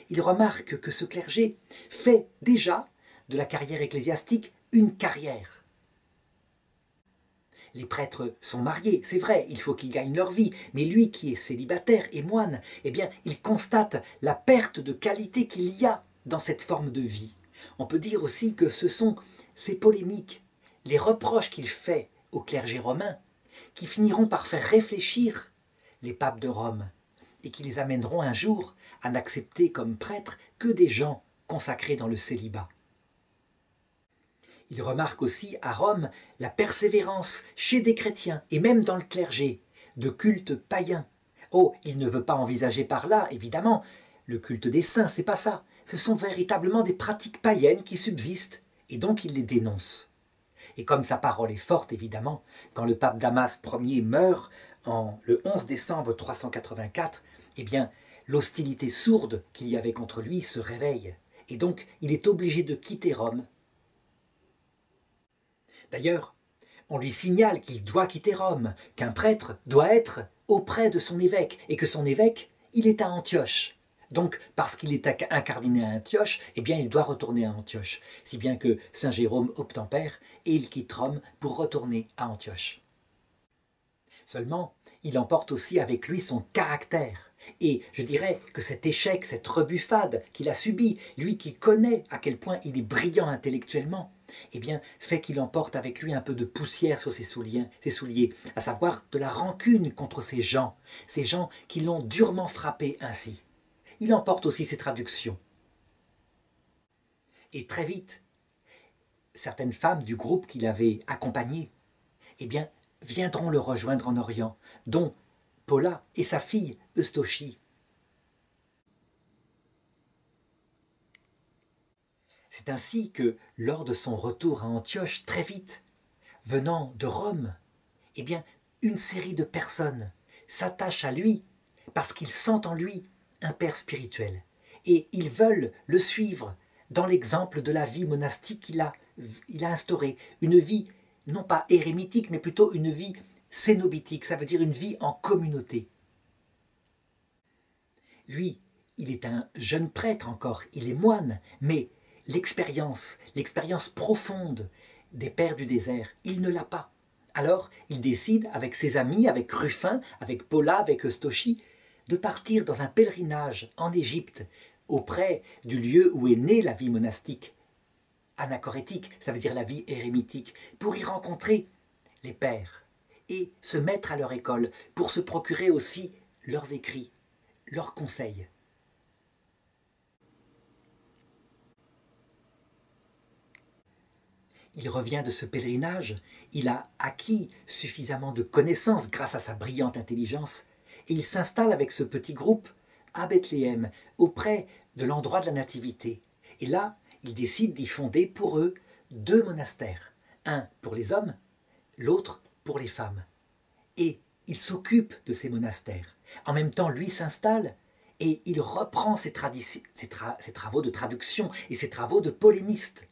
Il remarque que ce clergé fait déjà de la carrière ecclésiastique une carrière. Les prêtres sont mariés, c'est vrai, il faut qu'ils gagnent leur vie, mais lui qui est célibataire et moine, eh bien, il constate la perte de qualité qu'il y a dans cette forme de vie. On peut dire aussi que ce sont ces polémiques, les reproches qu'il fait au clergé romain, qui finiront par faire réfléchir les papes de Rome, et qui les amèneront un jour à n'accepter comme prêtres que des gens consacrés dans le célibat. Il remarque aussi à Rome la persévérance chez des chrétiens, et même dans le clergé, de cultes païens. Oh, il ne veut pas envisager par là, évidemment, le culte des saints, c'est pas ça. Ce sont véritablement des pratiques païennes qui subsistent, et donc il les dénonce. Et comme sa parole est forte, évidemment, quand le pape Damas Ier meurt, le 11 décembre 384, eh bien, l'hostilité sourde qu'il y avait contre lui se réveille. Et donc, il est obligé de quitter Rome. D'ailleurs, on lui signale qu'il doit quitter Rome, qu'un prêtre doit être auprès de son évêque, et que son évêque, il est à Antioche. Donc, parce qu'il est incardiné à Antioche, eh bien, il doit retourner à Antioche. Si bien que saint Jérôme obtempère et il quitte Rome pour retourner à Antioche. Seulement, il emporte aussi avec lui son caractère. Et je dirais que cet échec, cette rebuffade qu'il a subi, lui qui connaît à quel point il est brillant intellectuellement, eh bien, fait qu'il emporte avec lui un peu de poussière sur ses souliers, à savoir de la rancune contre ces gens qui l'ont durement frappé ainsi. Il emporte aussi ses traductions. Et très vite, certaines femmes du groupe qu'il avait accompagné, eh bien, viendront le rejoindre en Orient, dont Paula et sa fille Eustochie. C'est ainsi que, lors de son retour à Antioche, très vite, venant de Rome, eh bien, une série de personnes s'attachent à lui parce qu'ils sentent en lui un père spirituel et ils veulent le suivre dans l'exemple de la vie monastique qu'il a instaurée, une vie non pas érémitique, mais plutôt une vie cénobitique, ça veut dire une vie en communauté. Lui, il est un jeune prêtre encore, il est moine, mais l'expérience profonde des pères du désert, il ne l'a pas. Alors, il décide avec ses amis, avec Ruffin, avec Paula, avec Eustochie, de partir dans un pèlerinage en Égypte, auprès du lieu où est née la vie monastique, anachorétique, ça veut dire la vie érémitique, pour y rencontrer les pères et se mettre à leur école, pour se procurer aussi leurs écrits, leurs conseils. Il revient de ce pèlerinage, il a acquis suffisamment de connaissances grâce à sa brillante intelligence, et il s'installe avec ce petit groupe à Bethléem, auprès de l'endroit de la Nativité. Et là, il décide d'y fonder pour eux 2 monastères, un pour les hommes, l'autre pour les femmes. Et il s'occupe de ces monastères. En même temps, lui s'installe et il reprend ses travaux de traduction et ses travaux de polémiste.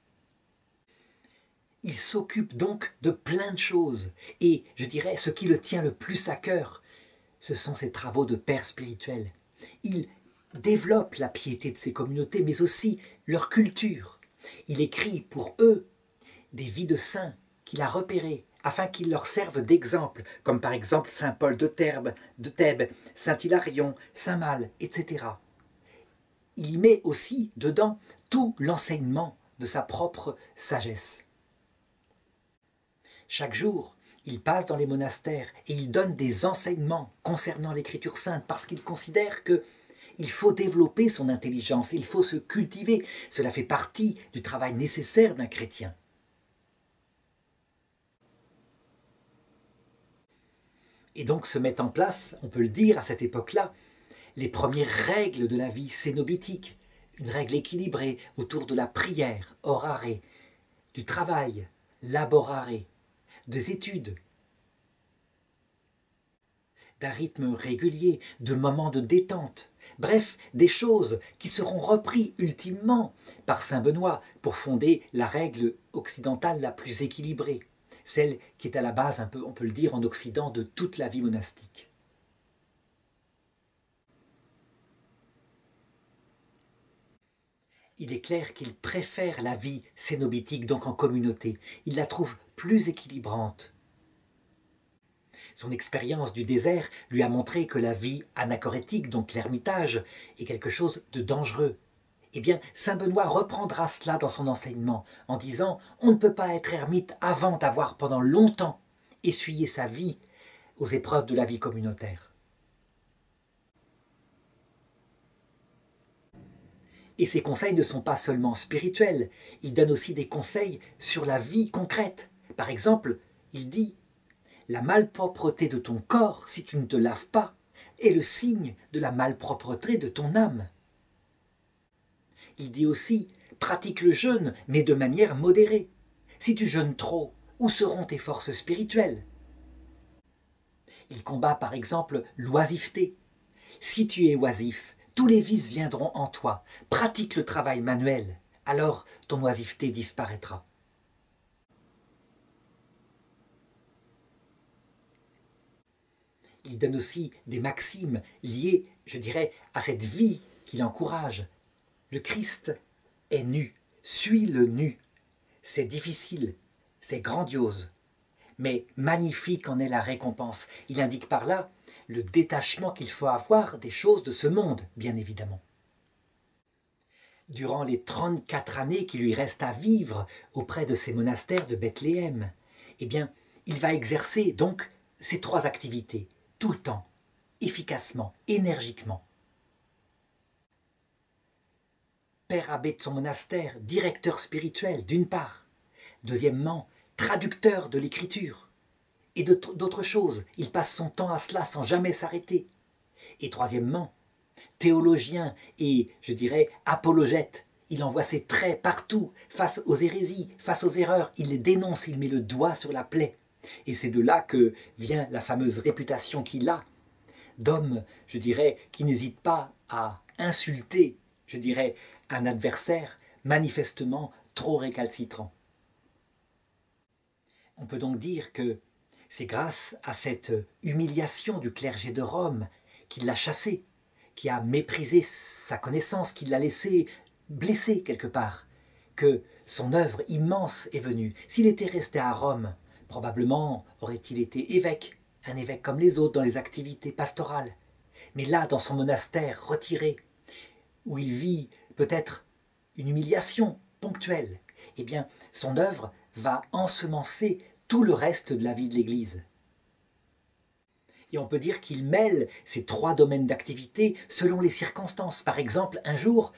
Il s'occupe donc de plein de choses. Et je dirais, ce qui le tient le plus à cœur, ce sont ses travaux de père spirituel. Il développe la piété de ses communautés, mais aussi leur culture. Il écrit pour eux des vies de saints qu'il a repérées, afin qu'ils leur servent d'exemple, comme par exemple saint Paul de Thèbes, saint Hilarion, saint Malle, etc. Il y met aussi dedans tout l'enseignement de sa propre sagesse. Chaque jour, il passe dans les monastères et il donne des enseignements concernant l'écriture sainte parce qu'il considère qu'il faut développer son intelligence, il faut se cultiver. Cela fait partie du travail nécessaire d'un chrétien. Et donc se mettent en place, on peut le dire à cette époque-là, les premières règles de la vie cénobitique, une règle équilibrée autour de la prière, orare, du travail, laborare, des études, d'un rythme régulier, de moments de détente, bref, des choses qui seront reprises ultimement par saint Benoît pour fonder la règle occidentale la plus équilibrée, celle qui est à la base, on peut le dire, en Occident, de toute la vie monastique. Il est clair qu'il préfère la vie cénobitique, donc en communauté. Il la trouve plus équilibrante. Son expérience du désert lui a montré que la vie anachorétique, donc l'ermitage, est quelque chose de dangereux. Eh bien, saint Benoît reprendra cela dans son enseignement, en disant « On ne peut pas être ermite avant d'avoir pendant longtemps essuyé sa vie aux épreuves de la vie communautaire. » Et ces conseils ne sont pas seulement spirituels, il donne aussi des conseils sur la vie concrète. Par exemple, il dit « La malpropreté de ton corps, si tu ne te laves pas, est le signe de la malpropreté de ton âme. » Il dit aussi « Pratique le jeûne, mais de manière modérée. Si tu jeûnes trop, où seront tes forces spirituelles ?» Il combat par exemple l'oisiveté. « Si tu es oisif, tous les vices viendront en toi. Pratique le travail manuel, alors ton oisiveté disparaîtra. » Il donne aussi des maximes liées, je dirais, à cette vie qu'il encourage. Le Christ est nu, suis le nu. C'est difficile, c'est grandiose, mais magnifique en est la récompense. Il indique par là le détachement qu'il faut avoir des choses de ce monde, bien évidemment. Durant les 34 années qui lui restent à vivre auprès de ces monastères de Bethléem, eh bien, il va exercer donc ces 3 activités, tout le temps, efficacement, énergiquement. Père abbé de son monastère, directeur spirituel d'une part, deuxièmement, traducteur de l'écriture et d'autres choses, il passe son temps à cela sans jamais s'arrêter. Et troisièmement, théologien et, je dirais, apologète, il envoie ses traits partout, face aux hérésies, face aux erreurs, il les dénonce, il met le doigt sur la plaie. Et c'est de là que vient la fameuse réputation qu'il a d'homme, je dirais, qui n'hésite pas à insulter, je dirais, un adversaire manifestement trop récalcitrant. On peut donc dire que c'est grâce à cette humiliation du clergé de Rome qu'il l'a chassé, qui a méprisé sa connaissance, qui l'a laissé blessé quelque part, que son œuvre immense est venue. S'il était resté à Rome, probablement aurait-il été évêque, un évêque comme les autres dans les activités pastorales. Mais là, dans son monastère retiré, où il vit peut-être une humiliation ponctuelle, eh bien, son œuvre va ensemencer tout le reste de la vie de l'Église. Et on peut dire qu'il mêle ces 3 domaines d'activité selon les circonstances. Par exemple, un jour,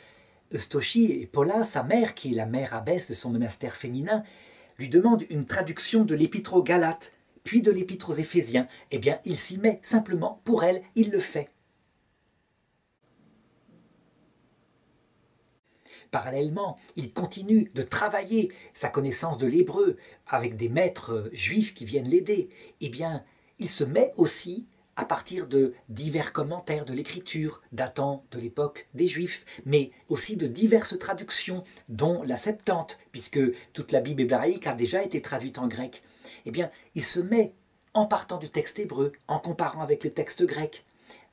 Eustochie et Paula, sa mère, qui est la mère abbesse de son monastère féminin, lui demandent une traduction de l'épître aux Galates, puis de l'épître aux Éphésiens. Eh bien, il s'y met simplement, pour elle, il le fait. Parallèlement, il continue de travailler sa connaissance de l'hébreu avec des maîtres juifs qui viennent l'aider. Eh bien, il se met aussi à partir de divers commentaires de l'écriture datant de l'époque des Juifs, mais aussi de diverses traductions, dont la Septante, puisque toute la Bible hébraïque a déjà été traduite en grec. Eh bien, il se met, en partant du texte hébreu, en comparant avec le texte grec,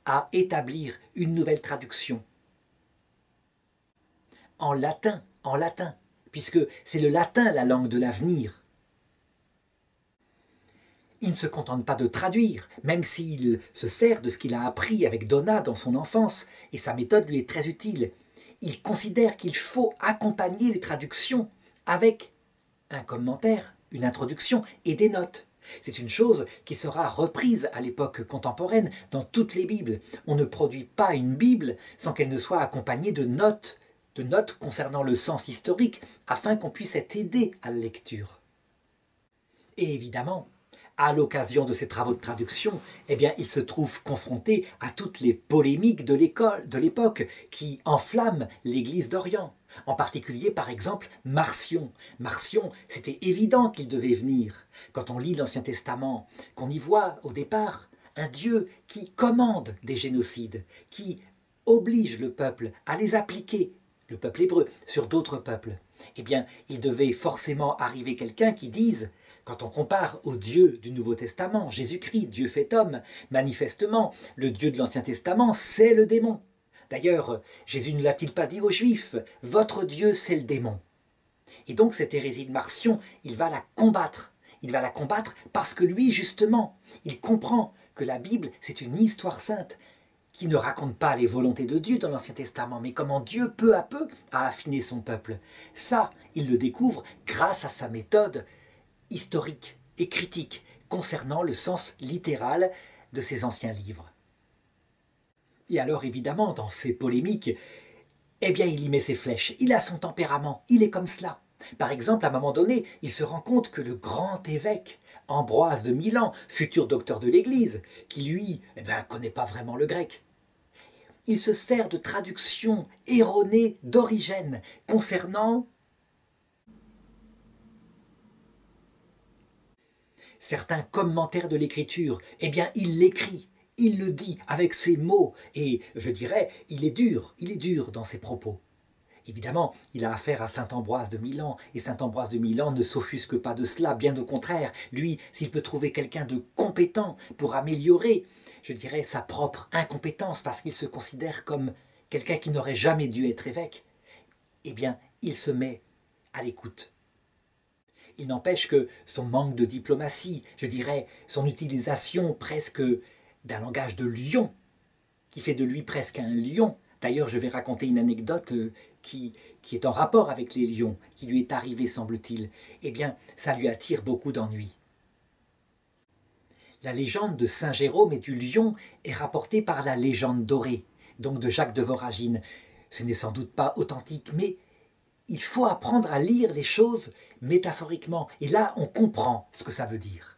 à établir une nouvelle traduction. En latin, puisque c'est le latin la langue de l'avenir. Il ne se contente pas de traduire, même s'il se sert de ce qu'il a appris avec Donat dans son enfance, et sa méthode lui est très utile. Il considère qu'il faut accompagner les traductions avec un commentaire, une introduction et des notes. C'est une chose qui sera reprise à l'époque contemporaine dans toutes les Bibles. On ne produit pas une Bible sans qu'elle ne soit accompagnée de notes concernant le sens historique, afin qu'on puisse être aidé à la lecture. Et évidemment, à l'occasion de ces travaux de traduction, eh bien, il se trouve confronté à toutes les polémiques de l'époque qui enflamment l'Église d'Orient. En particulier, par exemple, Marcion. Marcion, c'était évident qu'il devait venir. Quand on lit l'Ancien Testament, qu'on y voit au départ un Dieu qui commande des génocides, qui oblige le peuple à les appliquer, le peuple hébreu, sur d'autres peuples, eh bien, il devait forcément arriver quelqu'un qui dise, quand on compare au Dieu du Nouveau Testament, Jésus-Christ, Dieu fait homme, manifestement, le Dieu de l'Ancien Testament, c'est le démon. D'ailleurs, Jésus ne l'a-t-il pas dit aux Juifs, « Votre Dieu, c'est le démon ». Et donc, cette hérésie de Marcion, il va la combattre. Il va la combattre parce que lui, justement, il comprend que la Bible, c'est une histoire sainte, qui ne raconte pas les volontés de Dieu dans l'Ancien Testament, mais comment Dieu, peu à peu, a affiné son peuple. Ça, il le découvre grâce à sa méthode historique et critique concernant le sens littéral de ces anciens livres. Et alors, évidemment, dans ces polémiques, eh bien, il y met ses flèches. Il a son tempérament, il est comme cela. Par exemple, à un moment donné, il se rend compte que le grand évêque, Ambroise de Milan, futur docteur de l'Église, qui lui, connaît pas vraiment le grec, il se sert de traductions erronées d'Origène concernant certains commentaires de l'Écriture. Eh bien, il l'écrit, il le dit avec ses mots, et je dirais, il est dur dans ses propos. Évidemment, il a affaire à saint Ambroise de Milan, et saint Ambroise de Milan ne s'offusque pas de cela, bien au contraire. Lui, s'il peut trouver quelqu'un de compétent pour améliorer, je dirais, sa propre incompétence, parce qu'il se considère comme quelqu'un qui n'aurait jamais dû être évêque, eh bien, il se met à l'écoute. Il n'empêche que son manque de diplomatie, je dirais, son utilisation presque d'un langage de lion, qui fait de lui presque un lion. D'ailleurs, je vais raconter une anecdote qui est en rapport avec les lions, qui lui est arrivée, semble-t-il. Eh bien, ça lui attire beaucoup d'ennuis. La légende de Saint Jérôme et du lion est rapportée par la légende dorée, donc de Jacques de Voragine. Ce n'est sans doute pas authentique, mais il faut apprendre à lire les choses métaphoriquement. Et là, on comprend ce que ça veut dire.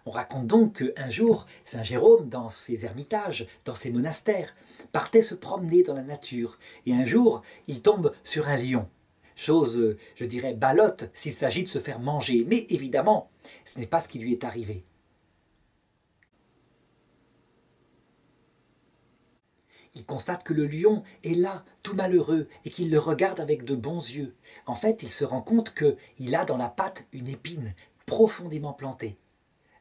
On raconte donc qu'un jour, Saint Jérôme, dans ses ermitages, dans ses monastères, partait se promener dans la nature. Et un jour, il tombe sur un lion. Chose, je dirais, balotte s'il s'agit de se faire manger. Mais évidemment, ce n'est pas ce qui lui est arrivé. Il constate que le lion est là, tout malheureux, et qu'il le regarde avec de bons yeux. En fait, il se rend compte qu'il a dans la patte une épine profondément plantée.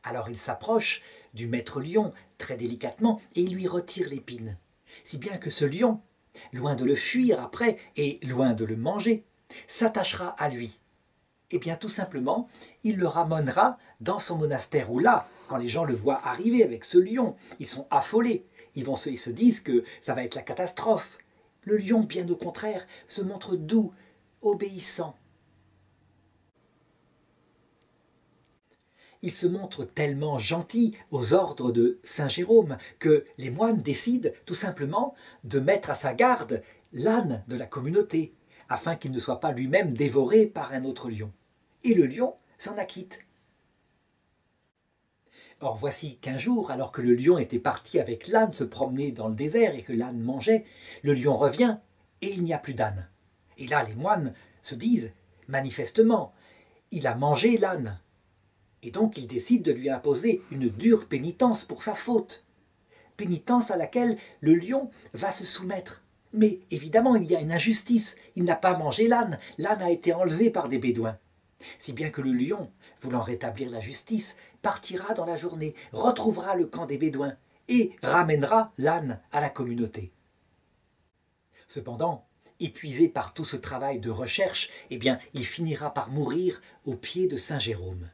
Alors il s'approche du maître lion très délicatement et il lui retire l'épine. Si bien que ce lion, loin de le fuir après et loin de le manger, s'attachera à lui. Et bien tout simplement, il le ramènera dans son monastère où là, quand les gens le voient arriver avec ce lion, ils sont affolés. Ils se disent que ça va être la catastrophe. Le lion, bien au contraire, se montre doux, obéissant. Il se montre tellement gentil aux ordres de Saint Jérôme que les moines décident tout simplement de mettre à sa garde l'âne de la communauté, afin qu'il ne soit pas lui-même dévoré par un autre lion. Et le lion s'en acquitte. Or voici qu'un jour, alors que le lion était parti avec l'âne se promener dans le désert et que l'âne mangeait, le lion revient et il n'y a plus d'âne. Et là, les moines se disent, manifestement, il a mangé l'âne. Et donc ils décident de lui imposer une dure pénitence pour sa faute. Pénitence à laquelle le lion va se soumettre. Mais évidemment, il y a une injustice. Il n'a pas mangé l'âne. L'âne a été enlevé par des bédouins. Si bien que le lion, voulant rétablir la justice, partira dans la journée, retrouvera le camp des bédouins et ramènera l'âne à la communauté. Cependant, épuisé par tout ce travail de recherche, eh bien, il finira par mourir aux pieds de Saint Jérôme.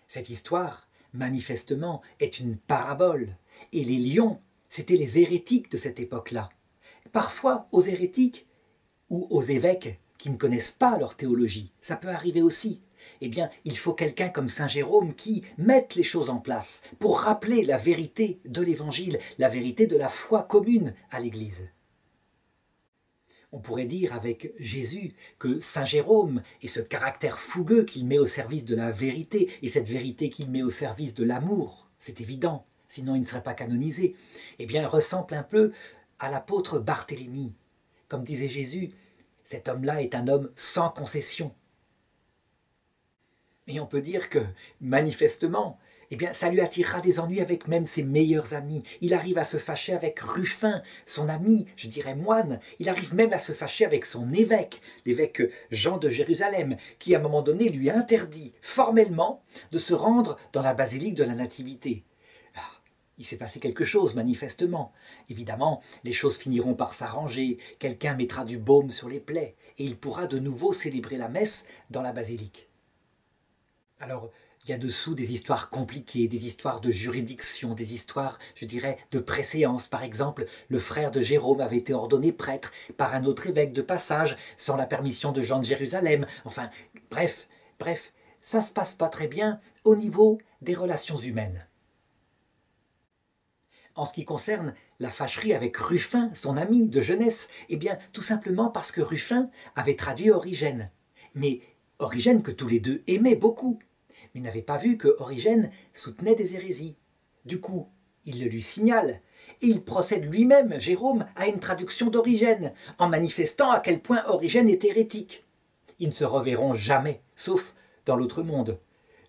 Cette histoire, manifestement, est une parabole, et les lions, c'étaient les hérétiques de cette époque-là. Parfois, aux hérétiques, ou aux évêques qui ne connaissent pas leur théologie, ça peut arriver aussi. Eh bien, il faut quelqu'un comme Saint Jérôme qui mette les choses en place pour rappeler la vérité de l'Évangile, la vérité de la foi commune à l'Église. On pourrait dire avec Jésus que Saint Jérôme et ce caractère fougueux qu'il met au service de la vérité et cette vérité qu'il met au service de l'amour, c'est évident, sinon il ne serait pas canonisé, eh bien ressemble un peu à l'apôtre Barthélemy. Comme disait Jésus, cet homme-là est un homme sans concession. Et on peut dire que, manifestement, eh bien, ça lui attirera des ennuis avec même ses meilleurs amis. Il arrive à se fâcher avec Ruffin, son ami, je dirais moine. Il arrive même à se fâcher avec son évêque, l'évêque Jean de Jérusalem, qui à un moment donné lui interdit formellement de se rendre dans la basilique de la Nativité. Il s'est passé quelque chose, manifestement. Évidemment, les choses finiront par s'arranger, quelqu'un mettra du baume sur les plaies, et il pourra de nouveau célébrer la messe dans la basilique. Alors, il y a dessous des histoires compliquées, des histoires de juridiction, des histoires, je dirais, de préséance. Par exemple, le frère de Jérôme avait été ordonné prêtre par un autre évêque de passage, sans la permission de Jean de Jérusalem. Enfin, bref, ça se passe pas très bien au niveau des relations humaines. En ce qui concerne la fâcherie avec Ruffin, son ami de jeunesse, eh bien, tout simplement parce que Ruffin avait traduit Origène. Mais Origène que tous les deux aimaient beaucoup, mais n'avait pas vu que Origène soutenait des hérésies. Du coup, il le lui signale, et il procède lui-même, Jérôme, à une traduction d'Origène, en manifestant à quel point Origène est hérétique. Ils ne se reverront jamais, sauf dans l'autre monde,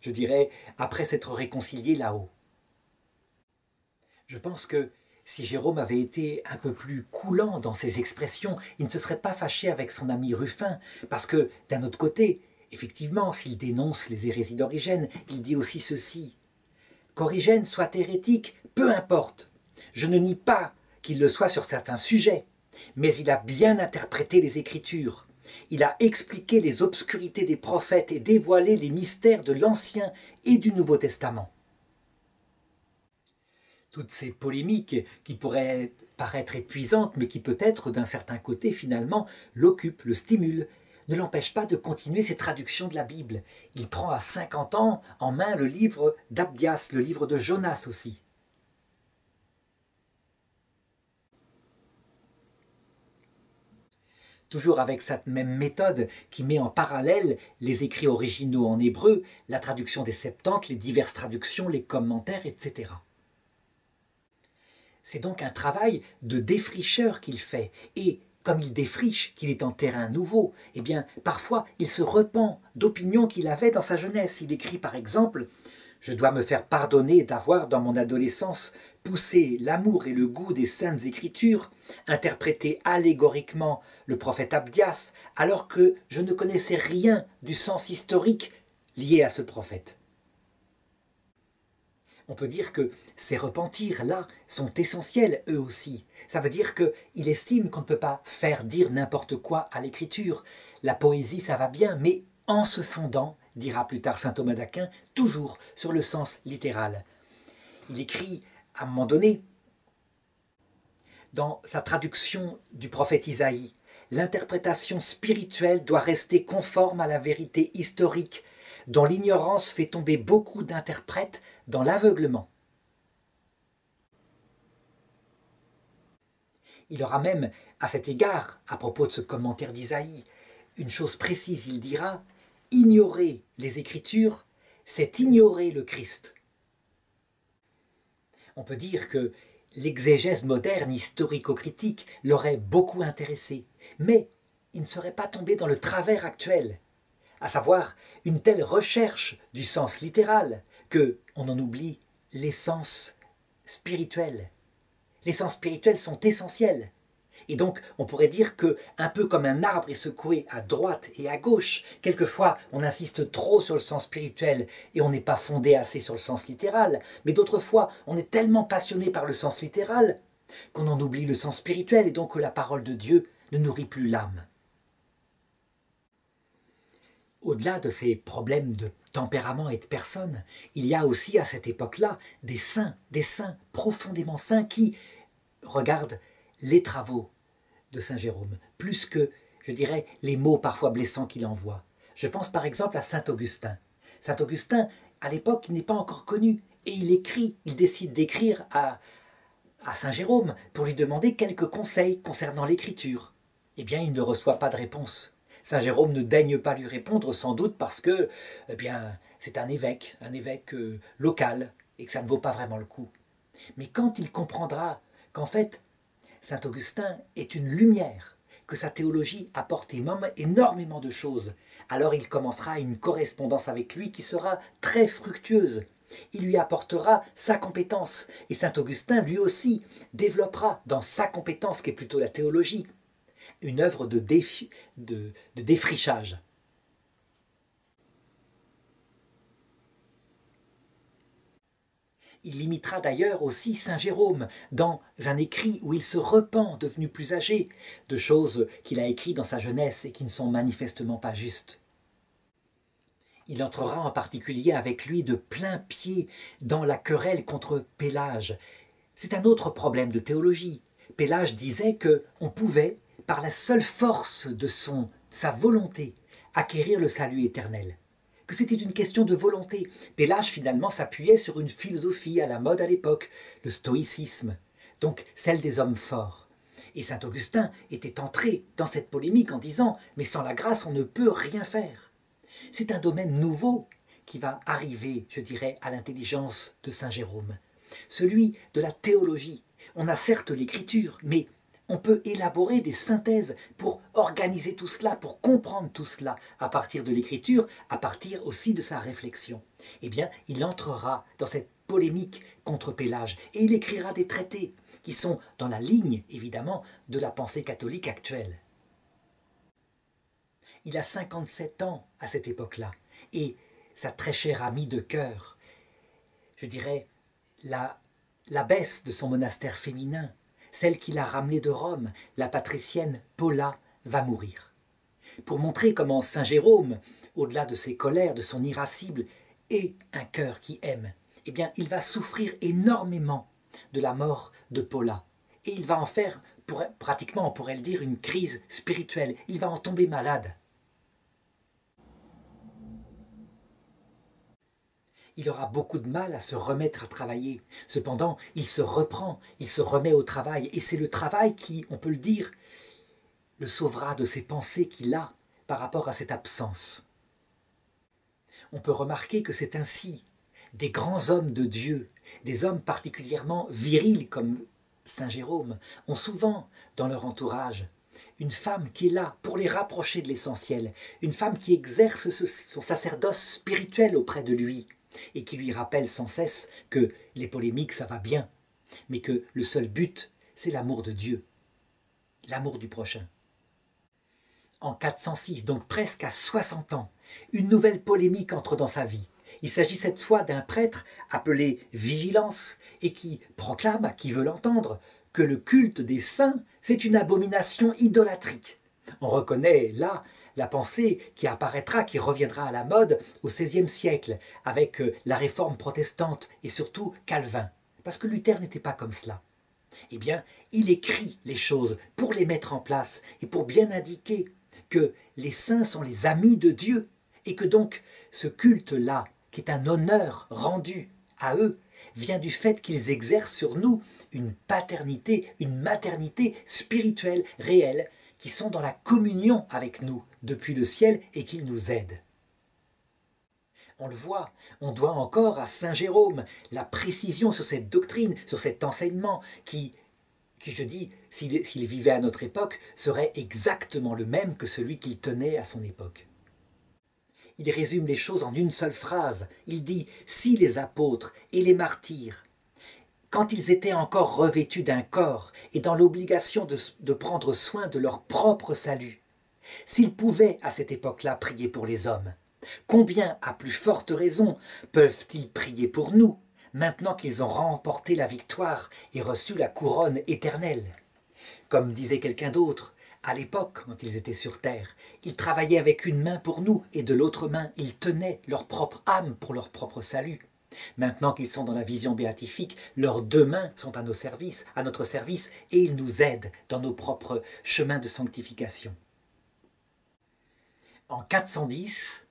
je dirais, après s'être réconciliés là-haut. Je pense que Si Jérôme avait été un peu plus coulant dans ses expressions, il ne se serait pas fâché avec son ami Ruffin, parce que, d'un autre côté, effectivement, s'il dénonce les hérésies d'Origène, il dit aussi ceci. Qu'Origène soit hérétique, peu importe. Je ne nie pas qu'il le soit sur certains sujets, mais il a bien interprété les Écritures. Il a expliqué les obscurités des prophètes et dévoilé les mystères de l'Ancien et du Nouveau Testament. Toutes ces polémiques qui pourraient paraître épuisantes, mais qui peut-être d'un certain côté finalement l'occupent, le stimulent, ne l'empêchent pas de continuer ses traductions de la Bible. Il prend à 50 ans en main le livre d'Abdias, le livre de Jonas aussi. Toujours avec cette même méthode qui met en parallèle les écrits originaux en hébreu, la traduction des Septante, les diverses traductions, les commentaires, etc. C'est donc un travail de défricheur qu'il fait, et comme il défriche, qu'il est en terrain nouveau, eh bien, parfois, il se repent d'opinions qu'il avait dans sa jeunesse. Il écrit par exemple « Je dois me faire pardonner d'avoir, dans mon adolescence, poussé l'amour et le goût des saintes écritures, interprété allégoriquement le prophète Abdias, alors que je ne connaissais rien du sens historique lié à ce prophète. » On peut dire que ces repentirs-là sont essentiels, eux aussi. Ça veut dire qu'il estime qu'on ne peut pas faire dire n'importe quoi à l'écriture. La poésie, ça va bien, mais en se fondant, dira plus tard saint Thomas d'Aquin, toujours sur le sens littéral. Il écrit, à un moment donné, dans sa traduction du prophète Isaïe, « L'interprétation spirituelle doit rester conforme à la vérité historique, dont l'ignorance fait tomber beaucoup d'interprètes dans l'aveuglement. » Il aura même, à cet égard, à propos de ce commentaire d'Isaïe, une chose précise, il dira « Ignorer les Écritures, c'est ignorer le Christ. » On peut dire que l'exégèse moderne historico-critique l'aurait beaucoup intéressé, mais il ne serait pas tombé dans le travers actuel, à savoir une telle recherche du sens littéral qu'on en oublie l'essence spirituelle. Les sens spirituels sont essentiels. Et donc, on pourrait dire que, un peu comme un arbre est secoué à droite et à gauche, quelquefois on insiste trop sur le sens spirituel et on n'est pas fondé assez sur le sens littéral, mais d'autres fois on est tellement passionné par le sens littéral qu'on en oublie le sens spirituel et donc que la parole de Dieu ne nourrit plus l'âme. Au-delà de ces problèmes de tempérament et de personne, il y a aussi à cette époque-là des saints profondément saints qui regardent les travaux de saint Jérôme, plus que, je dirais, les mots parfois blessants qu'il envoie. Je pense par exemple à saint Augustin. Saint Augustin, à l'époque, il n'est pas encore connu, et il décide d'écrire à saint Jérôme pour lui demander quelques conseils concernant l'écriture. Eh bien, il ne reçoit pas de réponse. Saint Jérôme ne daigne pas lui répondre, sans doute parce que, eh bien, c'est un évêque local, et que ça ne vaut pas vraiment le coup. Mais quand il comprendra qu'en fait, saint Augustin est une lumière, que sa théologie apporte énormément de choses, alors il commencera une correspondance avec lui qui sera très fructueuse. Il lui apportera sa compétence, et saint Augustin, lui aussi, développera dans sa compétence, qui est plutôt la théologie, une œuvre de défrichage. Il imitera d'ailleurs aussi saint Jérôme dans un écrit où il se repent, devenu plus âgé, de choses qu'il a écrites dans sa jeunesse et qui ne sont manifestement pas justes. Il entrera en particulier avec lui de plein pied dans la querelle contre Pélage. C'est un autre problème de théologie. Pélage disait qu'on pouvait, par la seule force de sa volonté, acquérir le salut éternel. Que c'était une question de volonté. Pélage finalement s'appuyait sur une philosophie à la mode à l'époque, le stoïcisme, donc celle des hommes forts. Et saint Augustin était entré dans cette polémique en disant « mais sans la grâce on ne peut rien faire ». C'est un domaine nouveau qui va arriver, je dirais, à l'intelligence de saint Jérôme, celui de la théologie. On a certes l'écriture, mais on peut élaborer des synthèses pour organiser tout cela, pour comprendre tout cela à partir de l'écriture, à partir aussi de sa réflexion. Eh bien, il entrera dans cette polémique contre Pélage. Et il écrira des traités qui sont dans la ligne, évidemment, de la pensée catholique actuelle. Il a 57 ans à cette époque-là. Et sa très chère amie de cœur, je dirais, l'abbesse de son monastère féminin, celle qui l'a ramenée de Rome, la patricienne Paula, va mourir. Pour montrer comment Saint Jérôme, au-delà de ses colères, de son irascible, est un cœur qui aime, eh bien, il va souffrir énormément de la mort de Paula. Et il va en faire, pratiquement, on pourrait le dire, une crise spirituelle. Il va en tomber malade. Il aura beaucoup de mal à se remettre à travailler. Cependant, il se reprend, il se remet au travail. Et c'est le travail qui, on peut le dire, le sauvera de ces pensées qu'il a par rapport à cette absence. On peut remarquer que c'est ainsi des grands hommes de Dieu, des hommes particulièrement virils comme Saint Jérôme, ont souvent dans leur entourage une femme qui est là pour les rapprocher de l'essentiel, une femme qui exerce son sacerdoce spirituel auprès de lui et qui lui rappelle sans cesse que les polémiques ça va bien, mais que le seul but c'est l'amour de Dieu, l'amour du prochain. En 406, donc presque à 60 ans, une nouvelle polémique entre dans sa vie. Il s'agit cette fois d'un prêtre appelé Vigilance et qui proclame à qui veut l'entendre que le culte des saints, c'est une abomination idolâtrique. On reconnaît là la pensée qui apparaîtra, qui reviendra à la mode au XVIe siècle avec la réforme protestante et surtout Calvin. Parce que Luther n'était pas comme cela. Eh bien, il écrit les choses pour les mettre en place et pour bien indiquer que les saints sont les amis de Dieu et que donc ce culte-là, qui est un honneur rendu à eux, vient du fait qu'ils exercent sur nous une paternité, une maternité spirituelle réelle, qui sont dans la communion avec nous depuis le ciel et qu'ils nous aident. On le voit, on doit encore à Saint Jérôme la précision sur cette doctrine, sur cet enseignement qui je dis, s'il vivait à notre époque, serait exactement le même que celui qu'il tenait à son époque. Il résume les choses en une seule phrase. Il dit « Si les apôtres et les martyrs, quand ils étaient encore revêtus d'un corps et dans l'obligation de prendre soin de leur propre salut, s'ils pouvaient à cette époque-là prier pour les hommes, combien, à plus forte raison, peuvent-ils prier pour nous, maintenant qu'ils ont remporté la victoire et reçu la couronne éternelle? Comme disait quelqu'un d'autre, à l'époque, quand ils étaient sur terre, ils travaillaient avec une main pour nous et de l'autre main, ils tenaient leur propre âme pour leur propre salut. Maintenant qu'ils sont dans la vision béatifique, leurs deux mains sont à notre service, et ils nous aident dans nos propres chemins de sanctification. En 410,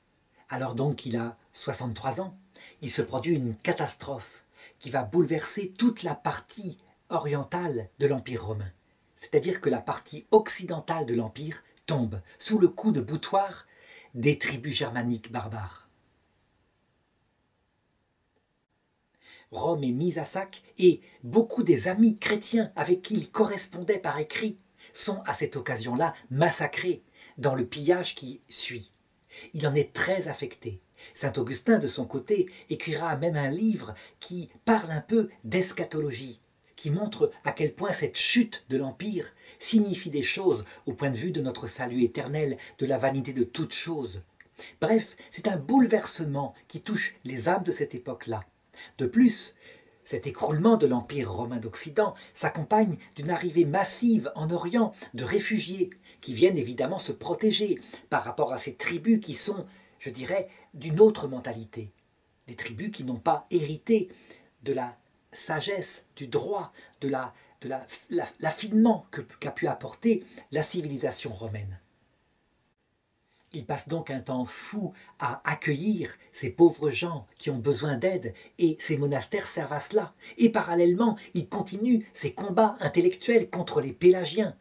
alors donc qu'il a 63 ans, il se produit une catastrophe qui va bouleverser toute la partie orientale de l'Empire romain. C'est-à-dire que la partie occidentale de l'Empire tombe sous le coup de boutoir des tribus germaniques barbares. Rome est mise à sac et beaucoup des amis chrétiens avec qui il correspondait par écrit sont à cette occasion-là massacrés dans le pillage qui suit. Il en est très affecté. Saint Augustin, de son côté, écrira même un livre qui parle un peu d'eschatologie, qui montre à quel point cette chute de l'Empire signifie des choses au point de vue de notre salut éternel, de la vanité de toute chose. Bref, c'est un bouleversement qui touche les âmes de cette époque-là. De plus, cet écroulement de l'Empire romain d'Occident s'accompagne d'une arrivée massive en Orient de réfugiés qui viennent évidemment se protéger par rapport à ces tribus qui sont, je dirais, d'une autre mentalité. Des tribus qui n'ont pas hérité de la sagesse, du droit, de l'affinement qu'a pu apporter la civilisation romaine. Il passe donc un temps fou à accueillir ces pauvres gens qui ont besoin d'aide et ces monastères servent à cela. Et parallèlement, il continue ses combats intellectuels contre les Pélagiens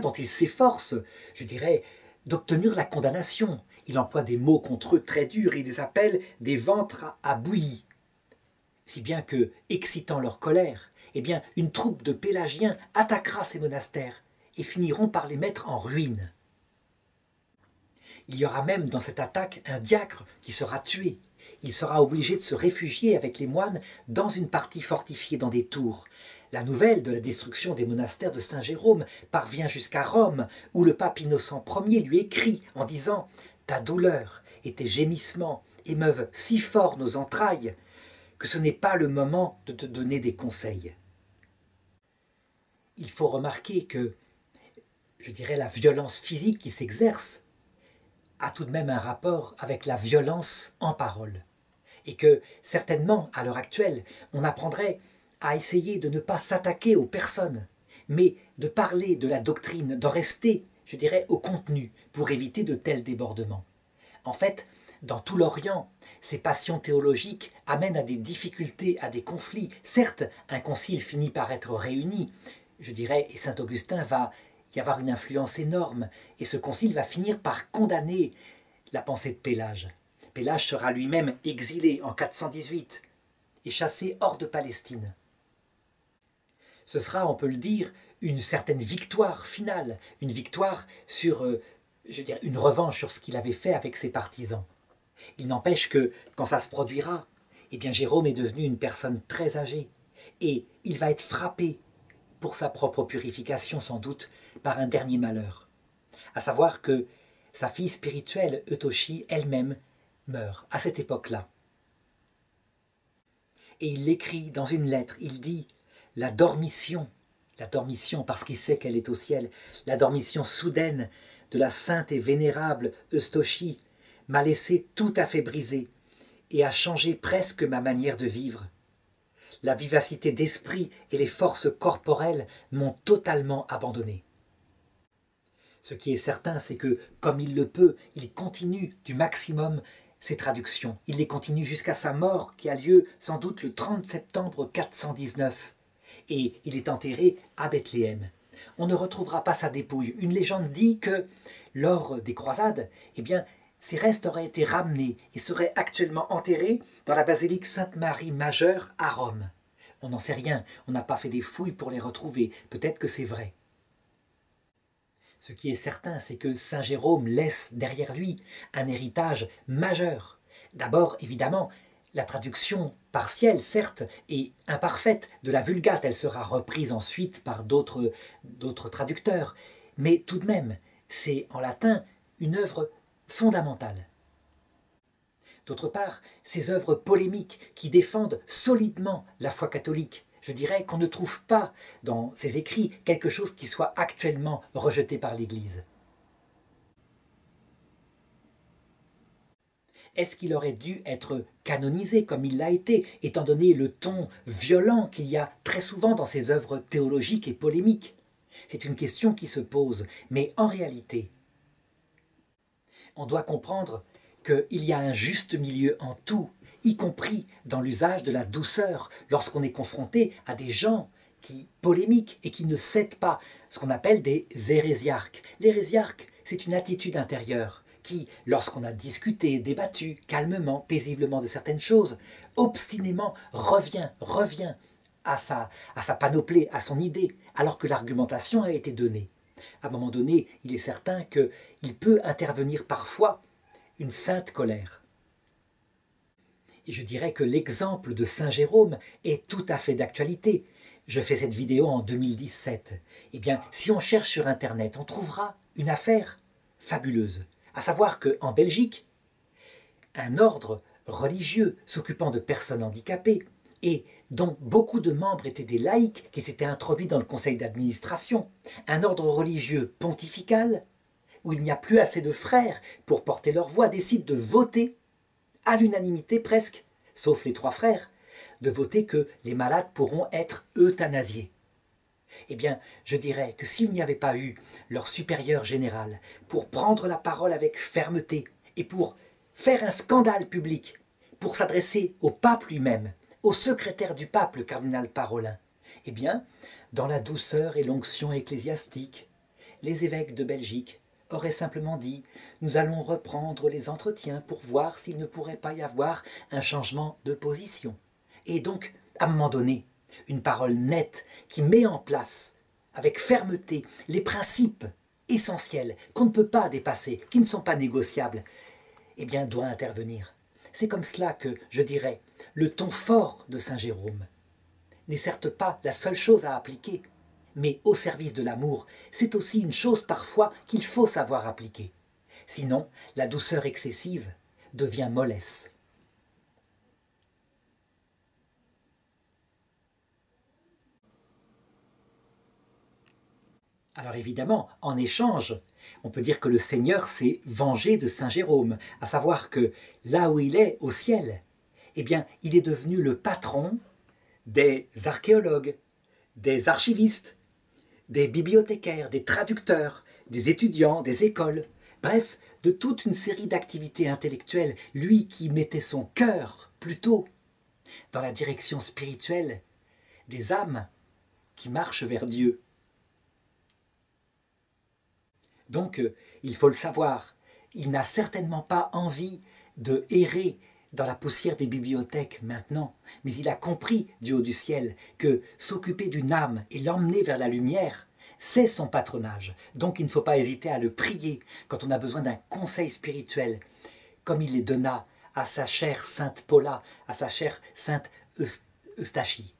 dont il s'efforce, je dirais, d'obtenir la condamnation. Il emploie des mots contre eux très durs, il les appelle des ventres à bouillie. Si bien que, excitant leur colère, eh bien, une troupe de Pélagiens attaquera ces monastères et finiront par les mettre en ruine. Il y aura même dans cette attaque un diacre qui sera tué. Il sera obligé de se réfugier avec les moines dans une partie fortifiée dans des tours. La nouvelle de la destruction des monastères de Saint-Jérôme parvient jusqu'à Rome, où le pape Innocent Ier lui écrit en disant « Ta douleur et tes gémissements émeuvent si fort nos entrailles que ce n'est pas le moment de te donner des conseils. » Il faut remarquer que, je dirais, la violence physique qui s'exerce a tout de même un rapport avec la violence en parole. Et que, certainement, à l'heure actuelle, on apprendrait à essayer de ne pas s'attaquer aux personnes, mais de parler de la doctrine, d'en rester, je dirais, au contenu, pour éviter de tels débordements. En fait, dans tout l'Orient, ces passions théologiques amènent à des difficultés, à des conflits. Certes, un concile finit par être réuni, je dirais, et saint Augustin va y avoir une influence énorme, et ce concile va finir par condamner la pensée de Pélage. Pélage sera lui-même exilé en 418 et chassé hors de Palestine. Ce sera, on peut le dire, une certaine victoire finale, une victoire sur, je dirais, une revanche sur ce qu'il avait fait avec ses partisans. Il n'empêche que, quand ça se produira, eh bien Jérôme est devenu une personne très âgée, et il va être frappé, pour sa propre purification sans doute, par un dernier malheur, à savoir que sa fille spirituelle, Eutochie, elle-même, meurt à cette époque-là. Et il l'écrit dans une lettre, il dit « la dormition parce qu'il sait qu'elle est au ciel, la dormition soudaine de la sainte et vénérable Eustochie m'a laissé tout à fait brisé et a changé presque ma manière de vivre. La vivacité d'esprit et les forces corporelles m'ont totalement abandonné. » Ce qui est certain, c'est que, comme il le peut, il continue du maximum ses traductions. Il les continue jusqu'à sa mort, qui a lieu sans doute le 30 septembre 419. Et il est enterré à Bethléem. On ne retrouvera pas sa dépouille. Une légende dit que, lors des croisades, eh bien, ses restes auraient été ramenés et seraient actuellement enterrés dans la basilique Sainte-Marie Majeure à Rome. On n'en sait rien, on n'a pas fait des fouilles pour les retrouver, peut-être que c'est vrai. Ce qui est certain, c'est que saint Jérôme laisse derrière lui un héritage majeur. D'abord, évidemment, la traduction partielle, certes, et imparfaite de la Vulgate, elle sera reprise ensuite par d'autres traducteurs, mais tout de même, c'est en latin une œuvre fondamentale. D'autre part, ces œuvres polémiques qui défendent solidement la foi catholique, je dirais qu'on ne trouve pas dans ces écrits quelque chose qui soit actuellement rejeté par l'Église. Est-ce qu'il aurait dû être canonisé comme il l'a été, étant donné le ton violent qu'il y a très souvent dans ces œuvres théologiques et polémiques? C'est une question qui se pose, mais en réalité, on doit comprendre qu'il y a un juste milieu en tout, y compris dans l'usage de la douceur, lorsqu'on est confronté à des gens qui polémiquent et qui ne cèdent pas, ce qu'on appelle des hérésiarques. L'hérésiarque, c'est une attitude intérieure qui, lorsqu'on a discuté, débattu calmement, paisiblement de certaines choses, obstinément revient à sa panoplie, à son idée, alors que l'argumentation a été donnée. À un moment donné, il est certain qu'il peut intervenir parfois une sainte colère. Et je dirais que l'exemple de saint Jérôme est tout à fait d'actualité. Je fais cette vidéo en 2017. Eh bien, si on cherche sur Internet, on trouvera une affaire fabuleuse. À savoir qu'en Belgique, un ordre religieux s'occupant de personnes handicapées et dont beaucoup de membres étaient des laïcs qui s'étaient introduits dans le conseil d'administration, un ordre religieux pontifical, où il n'y a plus assez de frères pour porter leur voix, décide de voter, à l'unanimité presque, sauf les 3 frères, de voter que les malades pourront être euthanasiés. Eh bien, je dirais que s'il n'y avait pas eu leur supérieur général pour prendre la parole avec fermeté et pour faire un scandale public, pour s'adresser au pape lui-même, au secrétaire du pape, le cardinal Parolin, eh bien, dans la douceur et l'onction ecclésiastique, les évêques de Belgique auraient simplement dit « Nous allons reprendre les entretiens pour voir s'il ne pourrait pas y avoir un changement de position. » Et donc, à un moment donné, une parole nette qui met en place, avec fermeté, les principes essentiels qu'on ne peut pas dépasser, qui ne sont pas négociables, eh bien, doit intervenir. C'est comme cela que, je dirais, le ton fort de saint Jérôme n'est certes pas la seule chose à appliquer, mais au service de l'amour, c'est aussi une chose parfois qu'il faut savoir appliquer. Sinon, la douceur excessive devient mollesse. Alors évidemment, en échange, on peut dire que le Seigneur s'est vengé de saint Jérôme, à savoir que là où il est, au ciel, eh bien, il est devenu le patron des archéologues, des archivistes, des bibliothécaires, des traducteurs, des étudiants, des écoles, bref, de toute une série d'activités intellectuelles, lui qui mettait son cœur plutôt dans la direction spirituelle des âmes qui marchent vers Dieu. Donc, il faut le savoir, il n'a certainement pas envie de errer dans la poussière des bibliothèques maintenant, mais il a compris du haut du ciel que s'occuper d'une âme et l'emmener vers la lumière, c'est son patronage. Donc il ne faut pas hésiter à le prier quand on a besoin d'un conseil spirituel, comme il les donna à sa chère sainte Paula, à sa chère sainte Eustachie.